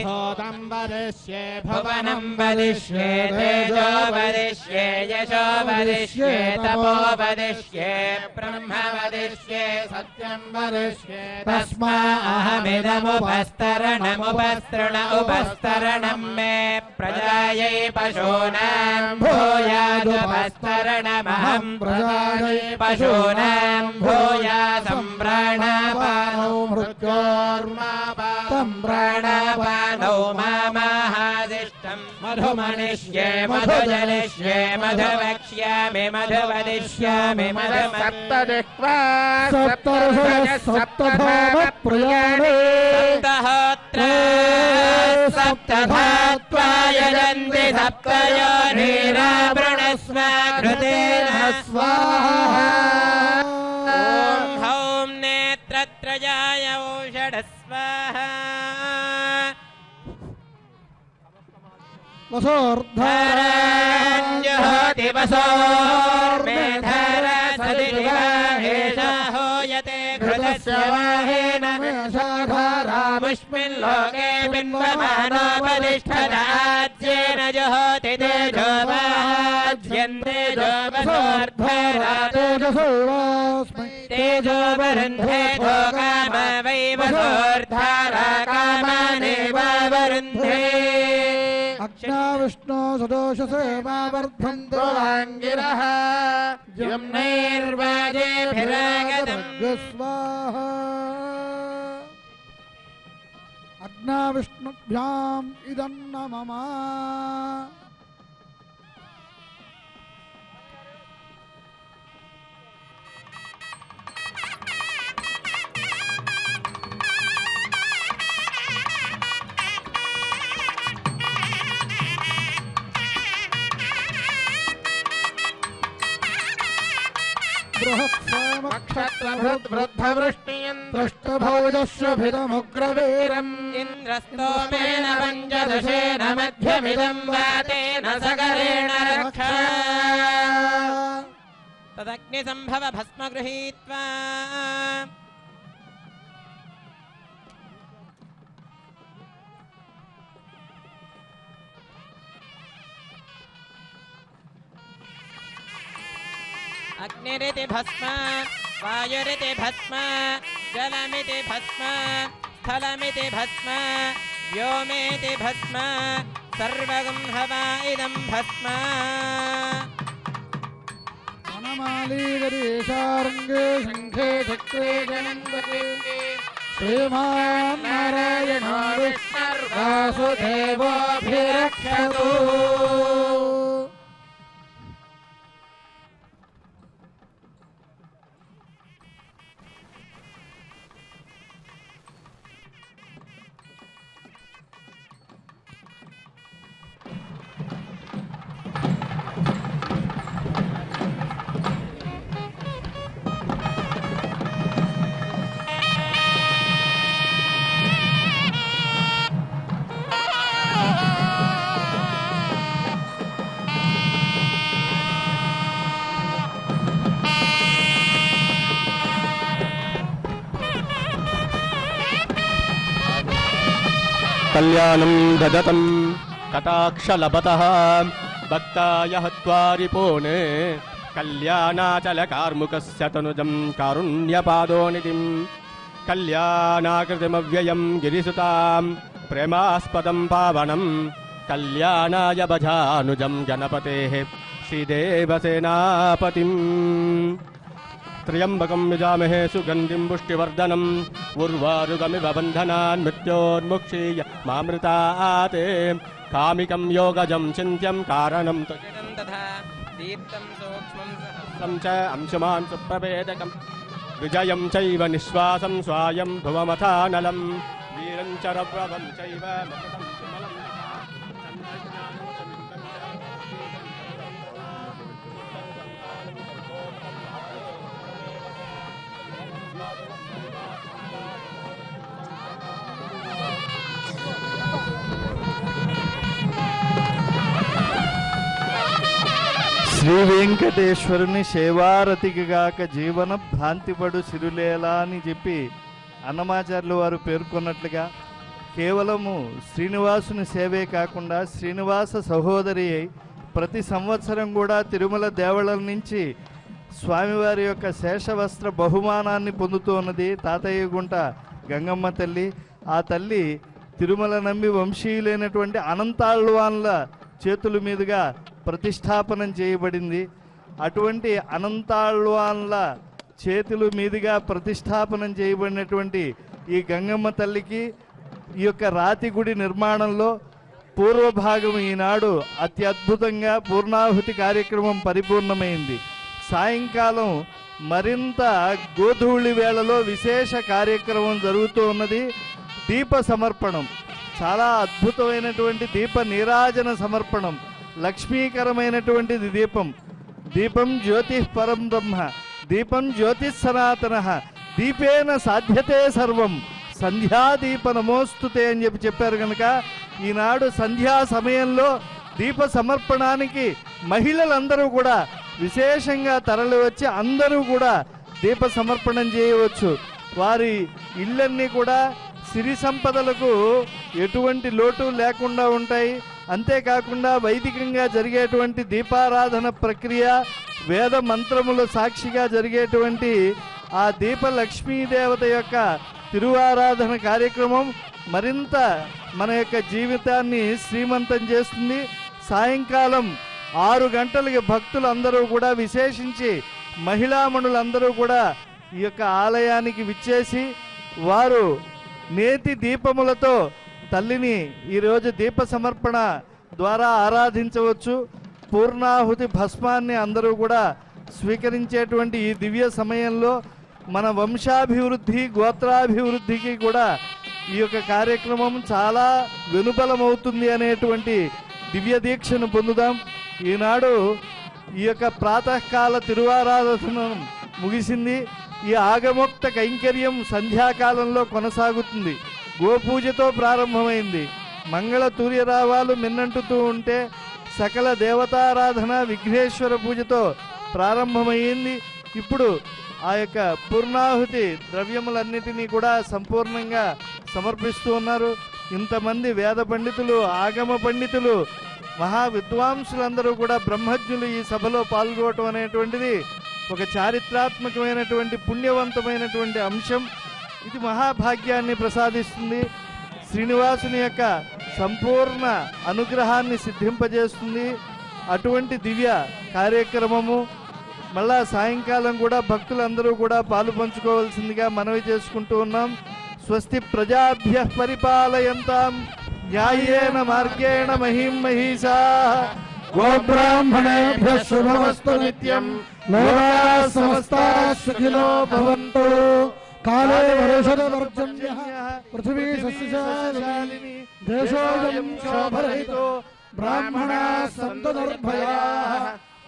भूतं वदिष्ये भुवनं वदिष्ये तेजो वदिष्ये यशो वदिष्ये तपो वदिष्ये ब्रह्म वदिष्ये सत्यं वदिष्ये तस्मा अहमिदमुपस्तरणमुपस्तृण उपस्तरणं मे प्रजायै पशूनां भूयादुपस्तरणमहं प्रजायै पशूनां भूयासं प्राणापानौ मृत्योर्मापातं प्राणापानौ मामाहादिष्टं मधुमनिष्ये मधुजनिष्ये मधुवक्ष्यामि मधुवदिष्यामि सप्तदिक्वा सप्तर्षयः सप्तधाम प्रयाणे सप्तहोत्र सप्तधात्वा यजन्ति सप्तयोनिरावृणस्व कृतेन स्वाहा ॐ हौं नेत्रत्रयाय औषधस्वाहा वसोर्धाराञ्जहोति वसोर्मेधारा सदिवाहेशा होयते घृतस्य वाहेन मुष्मिन् लोके बिम्बमानोपतिष्ठदाज्येन जुहोति तेजो वाज्यन्ते जोवसोर्धरा तेजो वरुन्धे तो काम वै वसोर्धारा कामानेव वरुन्धे अग्ना विष्णो सदोषसेवावर्धन्तो गिरः यम्नैर्वाजेभिरागतम् स्वाहा अग्ना विष्णुभ्याम् इदं न मम वृद्धवृष्टियन्त्रष्टभौजस्वभिरमुग्रवीरम् इन्द्रस्तोमेन पञ्चदशेन मध्यमिदं वातेन सकरेण रक्षा तदग्निसम्भव भस्म गृहीत्वा अग्निरिति भस्म वायुरिति भस्म जलमिति भस्म स्थलमिति भस्म व्योमेति भस्म सर्वगं हवा इदं भस्म वनमालीगरीशार्ङ्गे शङ्खे चक्रे गणपते श्रीमान् नारायणो विष्णुर्वासुदेवोऽभिरक्षतु कल्याणं ददतं कटाक्षलभतः भक्ताय हत्वा रिपोने కళ్యాణాచలకార్ముకస్య తనుజం కారుణ్యపాదోనిధిం కళ్యాణాకృతిమవ్యయం గిరిసుతాం ప్రేమాస్పదం పావనం కళ్యాణాయ భజానుజం గణపతేః శ్రీదేవసేనాపతిం త్ర్యంబకం యజామహే సుగంధిం పుష్టివర్ధనం ఉర్వారుగమివ బంధనాన్ మృత్యోర్ముక్షీయ మామృతాత్ కామికం యోగజం చింత్యం కారణం జడం తథా దీప్తం సూక్ష్మం తం చ అంశుమాన్ సుప్రభేదకం విజయం చైవ నిశ్వాసం స్వాయం భువమథానలం వీరం చరవ్రవం చైవ మకుటం సుమలం సంజ్ఞానం చ విందం శ్రీ వెంకటేశ్వరుని సేవారతిగాక జీవన భ్రాంతిపడు సిరులేలా అని చెప్పి అన్నమాచార్యులు వారు పేర్కొన్నట్లుగా కేవలము శ్రీనివాసుని సేవే కాకుండా శ్రీనివాస సహోదరి అయి ప్రతి సంవత్సరం కూడా తిరుమల దేవళం నుంచి స్వామివారి యొక్క శేషవస్త్ర బహుమానాన్ని పొందుతూ ఉన్నది తాతయ్య గుంట గంగమ్మ తల్లి. ఆ తల్లి తిరుమల నంబి వంశీయులైనటువంటి అనంతాళ్వాన్ల చేతుల మీదుగా ప్రతిష్టాపనం చేయబడింది. అటువంటి అనంతాళ్వాన్ల చేతుల మీదుగా ప్రతిష్టాపనం చేయబడినటువంటి ఈ గంగమ్మ తల్లికి ఈ యొక్క రాతి గుడి నిర్మాణంలో పూర్వభాగం ఈనాడు అత్యద్భుతంగా పూర్ణాహుతి కార్యక్రమం పరిపూర్ణమైంది. సాయంకాలం మరింత గోధూళి వేళలో విశేష కార్యక్రమం జరుగుతూ ఉన్నది. దీప సమర్పణం, చాలా అద్భుతమైనటువంటి దీప నీరాజన సమర్పణం, లక్ష్మీకరమైనటువంటిది దీపం. దీపం జ్యోతి పరం బ్రహ్మ, దీపం జ్యోతి సనాతన, దీపేన సాధ్యతే సర్వం, సంధ్యాదీప నమోస్తుతే అని చెప్పారు కనుక ఈనాడు సంధ్యా సమయంలో దీప సమర్పణానికి మహిళలందరూ కూడా విశేషంగా తరలి వచ్చి అందరూ కూడా దీప సమర్పణం చేయవచ్చు. వారి ఇళ్ళన్నీ కూడా సిరి సంపదలకు ఎటువంటి లోటు లేకుండా ఉంటాయి. అంతేకాకుండా వైదికంగా జరిగేటువంటి దీపారాధన ప్రక్రియ, వేద మంత్రముల సాక్షిగా జరిగేటువంటి ఆ దీప లక్ష్మీదేవత యొక్క తిరువారాధన కార్యక్రమం మరింత మన యొక్క జీవితాన్ని శ్రీమంతం చేస్తుంది. సాయంకాలం 6 గంటలకి భక్తులందరూ కూడా విశేషించి మహిళామణులందరూ కూడా ఈ యొక్క ఆలయానికి విచ్చేసి వారు నేతి దీపములతో తల్లిని ఈరోజు దీప సమర్పణ ద్వారా ఆరాధించవచ్చు. పూర్ణాహుతి భస్మాన్ని అందరూ కూడా స్వీకరించేటువంటి ఈ దివ్య సమయంలో మన వంశాభివృద్ధి, గోత్రాభివృద్ధికి కూడా ఈ యొక్క కార్యక్రమం చాలా వెనుబలమవుతుంది అనేటువంటి దివ్య దీక్షను పొందుదాం. ఈనాడు ఈ యొక్క ప్రాతకాల తిరువారాధన ముగిసింది. ఈ ఆగమోక్త కైంకర్యం సంధ్యాకాలంలో కొనసాగుతుంది. గోపూజతో ప్రారంభమైంది. మంగళ తూర్యరావాలు మిన్నంటుతూ ఉంటే సకల దేవతారాధన విఘ్నేశ్వర పూజతో ప్రారంభమైంది. ఇప్పుడు ఆ యొక్క పూర్ణాహుతి ద్రవ్యములన్నిటినీ కూడా సంపూర్ణంగా సమర్పిస్తూ ఉన్నారు. ఇంతమంది వేద పండితులు, ఆగమ పండితులు, మహా విద్వాంసులందరూ కూడా బ్రహ్మజ్ఞులు ఈ సభలో పాల్గొనడం అనేటువంటిది ఒక చారిత్రాత్మకమైనటువంటి పుణ్యవంతమైనటువంటి అంశం. ఇది మహాభాగ్యాన్ని ప్రసాదిస్తుంది. శ్రీనివాసుని యొక్క సంపూర్ణ అనుగ్రహాన్ని సిద్ధింపజేస్తుంది. అటువంటి దివ్య కార్యక్రమము మళ్ళా సాయంకాలం కూడా భక్తులందరూ కూడా పాలు పంచుకోవాల్సిందిగా మనవి చేసుకుంటూ ఉన్నాం. స్వస్తి ప్రజాభ్య పరిపాలయంతాం న్యాయేన మార్గేణ మహిం మహిషాః గోబ్రాహ్మణేభ్యః శుభమస్తు నిత్యం. లోకాః సమస్తాః సుఖినో భవంతు. కాలే వర్షదవర్జన్యః పృథివీ సస్యశాలినీ దేశోऽयं శోభరహితో బ్రాహ్మణాः సంతు నిర్భయాः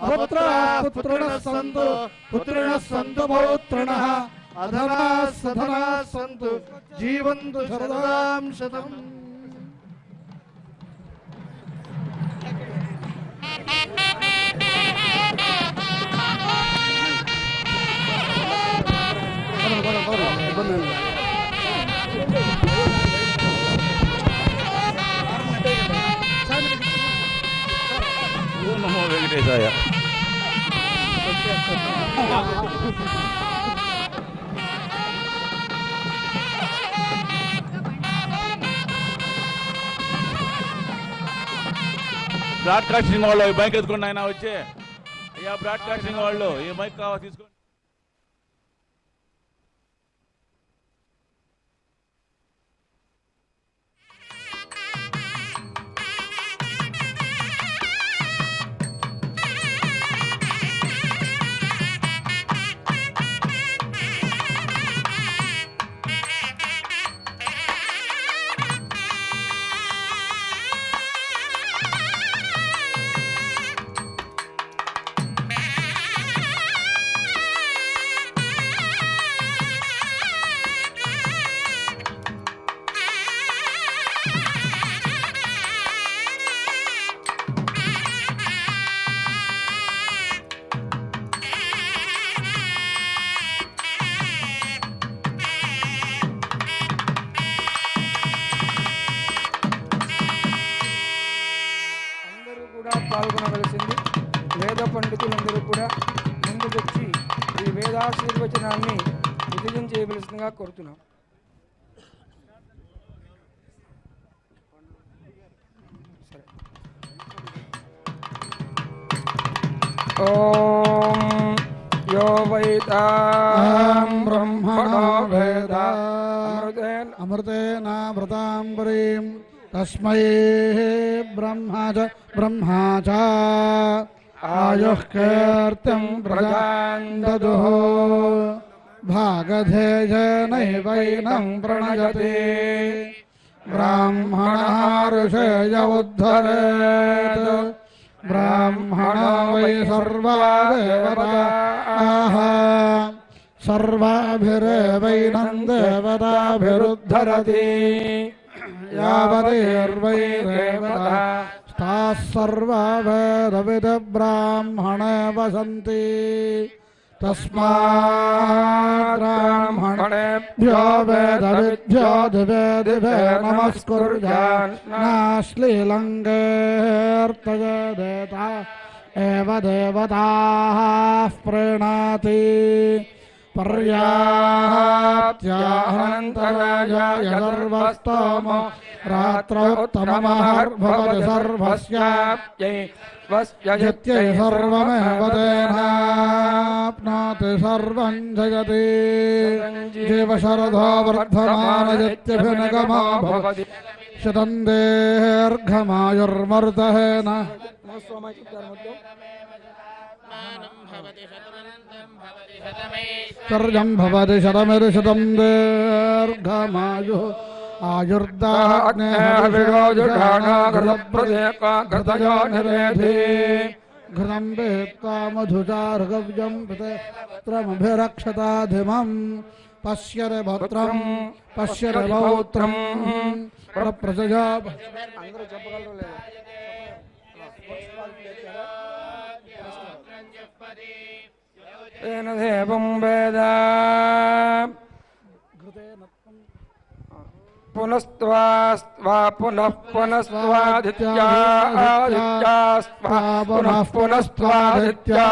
అపుత్రాः పుత్రిణः సంతు పుత్రిణः సంతు పౌత్రిణः అధనాः సధనాः సంతు జీవంతు శరదాం శతం. నమో వెంకటేశాయ. బ్రాడ్కాస్టింగ్ వాళ్ళు ఈ మైక్ ఎత్తుకోండి ఆయన వచ్చి. అయ్యా బ్రాడ్కాస్టింగ్ వాళ్ళు ఈ మైక్ కావాలి తీసుకోండి. పాల్గొనవలసింది. వేద పండితులందరూ కూడా ముందుకొచ్చి ఈ వేదాశీర్వచనాన్ని విజయం చేయవలసిందిగా కోరుతున్నాం. ఓం యో వైతాం బ్రహ్మణో వేద అమృతేనామృతాంబరీం తస్మై బ్రహ్మా చ ఆయుః కీర్తిం ప్రజాం దదుః భాగధేయనైవైనం ప్రణయతే బ్రాహ్మణः ఋషయ ఉద్ధరేత్ బ్రాహ్మణో వై సర్వా దేవతాః సర్వాభిరేవైనం దేవతాభిరుద్ధరతి యావదేర్వై దేవతాః సర్వా వేదవిద బ్రాహ్మణే వసంతి తస్మాత్ బ్రాహ్మణేభ్యో వేదవిద్భ్యో దివే నమస్కుర్యాన్ నాశ్లీలంగేర్తయేదేత ఏవ దేవతాః ప్రీణాతి పర్యాప్త్యానంతరాయ సర్వస్తోమో రాత్రోత్తమమహర్భవతి సర్వస్యాప్త్యై యత్యై సర్వమేవ తేనాప్నోతి సర్వం జయతి జీవశరదో వర్ధమానయత్యభినగమో భవతి శతం దీర్ఘమాయుర్మరుతేన శర్యం భవతి శతమిరుశతం దీర్ఘమాయుః ఘృతం వేత్తా మధుచార్గవ్యం పితరమభిరక్షతాధిమం పశ్యర భద్రం పశ్యర పౌత్రం ప్రజా అందరూ చెప్పగలరు లేదు. తేన దేవం వేద పునస్త్వాస్త్వా పునః పునస్త్వాదిత్యాదిత్యాస్త్వా పునః పునస్త్వాదిత్యా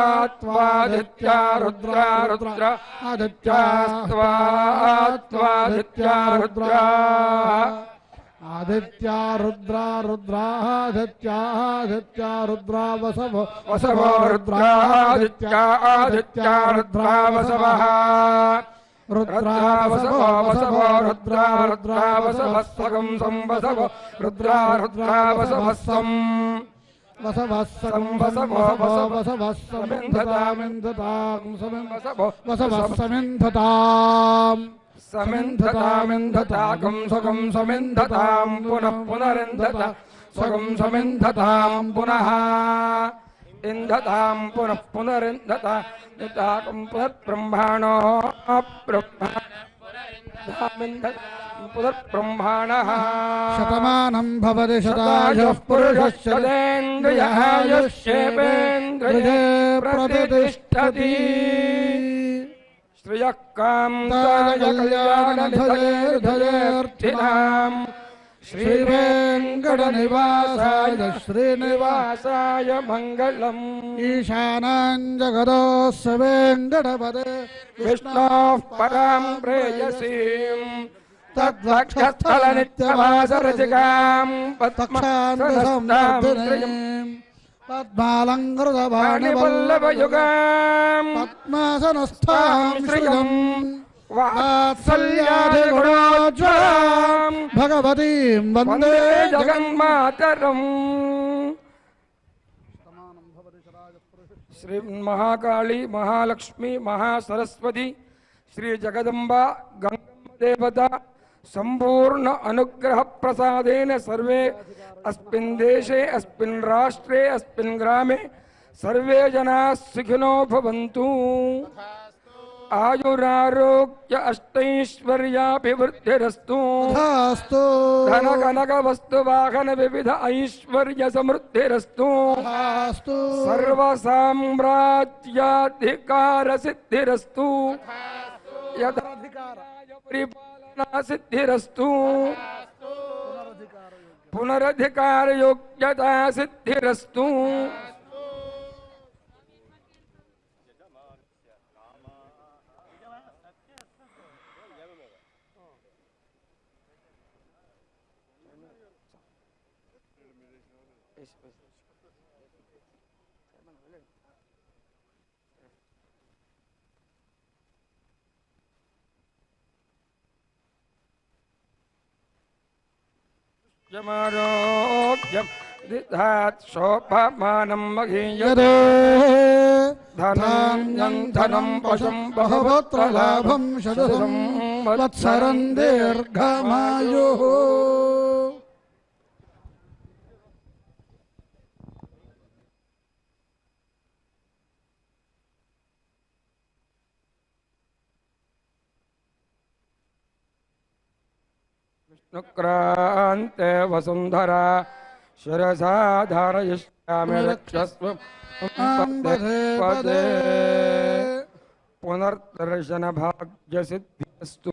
ఆదిత్యాస్త్వాదిత్యా రుద్రా రుద్ర ఆదిత్యాస్త్వాదిత్యా రుద్రా ఆదిత్యా రుద్రా రుద్రాదిత్యాదిత్యా రుద్రా వసవో వసవో రుద్రాదిత్యాదిత్యా రుద్రా వసవః రుద్రా వసవో వసవో రుద్రా రుద్రా వసవః సగం సంవసవో రుద్రా రుద్రా వసవః సం వసవః సం వసవో వసవః సమింధతామింధతాం వసవః సమింధతాం సమింధతామింధతాకం సుఖం సమింధతాం పునః పునరింధత సుఖం సమింధతాం పునః ఇంధతాం పునః పునరింధత నితాకం పునఃబ్రహ్మాణో పునఃబ్రహ్మాణః శతమానం భవతి శతాయుః పురుషస్యేంద్రియాయుష్యేంద్రియే ప్రతిష్టతి శ్రియః కాంతాయ కళ్యాణనిధయేర్ధయేర్థినాం श्रीवेङ्कटनिवासाय श्रीनिवासाय निवासाय मङ्गलम् ईशानाञ्जगदोऽस्य वेङ्कटपदे विष्णोः परां प्रेयसीम् तद्वक्षस्थलनित्यवासरसिकाम् तक्षान्तसंवर्धिनीम् पद्मालङ्कृतवाणिवल्लभयुगाम् पद्मासनस्थां श्रियम् वात्सल्याधिगुणोज्ज्वलाम् भगवतीं वन्दे जगन्मातरम् श्री महाकाली महालक्ष्मी महासरस्वती श्री जगदम्बा गंगम्मा देवता संपूर्ण अनुग्रह प्रसादेन सर्वे अस्मिन् देशे अस्मिन् राष्ट्रे अस्मिन् ग्रामे सर्वे जनाः सुखिनो भवन्तु आयुरारोग्य अष्टैश्वर्याभिवृद्धिरस्तु तथास्तु धन कनक वस्तु वाहन विविध ऐश्वर्य समृद्धिरस्तु तथास्तु सर्व साम्राज्याधिकार सिद्धिरस्तु यथाधिकाराय परिपालना सिद्धिरस्तु पुनरधिकार योग्यता सिद्धिरस्तु यमारोग्यं दिधात् शोभमानं महीयते धान्यं धनं पशुं बहुपुत्र लाभं शतसं वत्सरं दीर्घमायुः विष्णुक्रान्ते वसुन्धरा शिरसा धारयिष्यामि रक्षस्व पदे पुनर्दर्शन भाग्य सिद्धिस्तु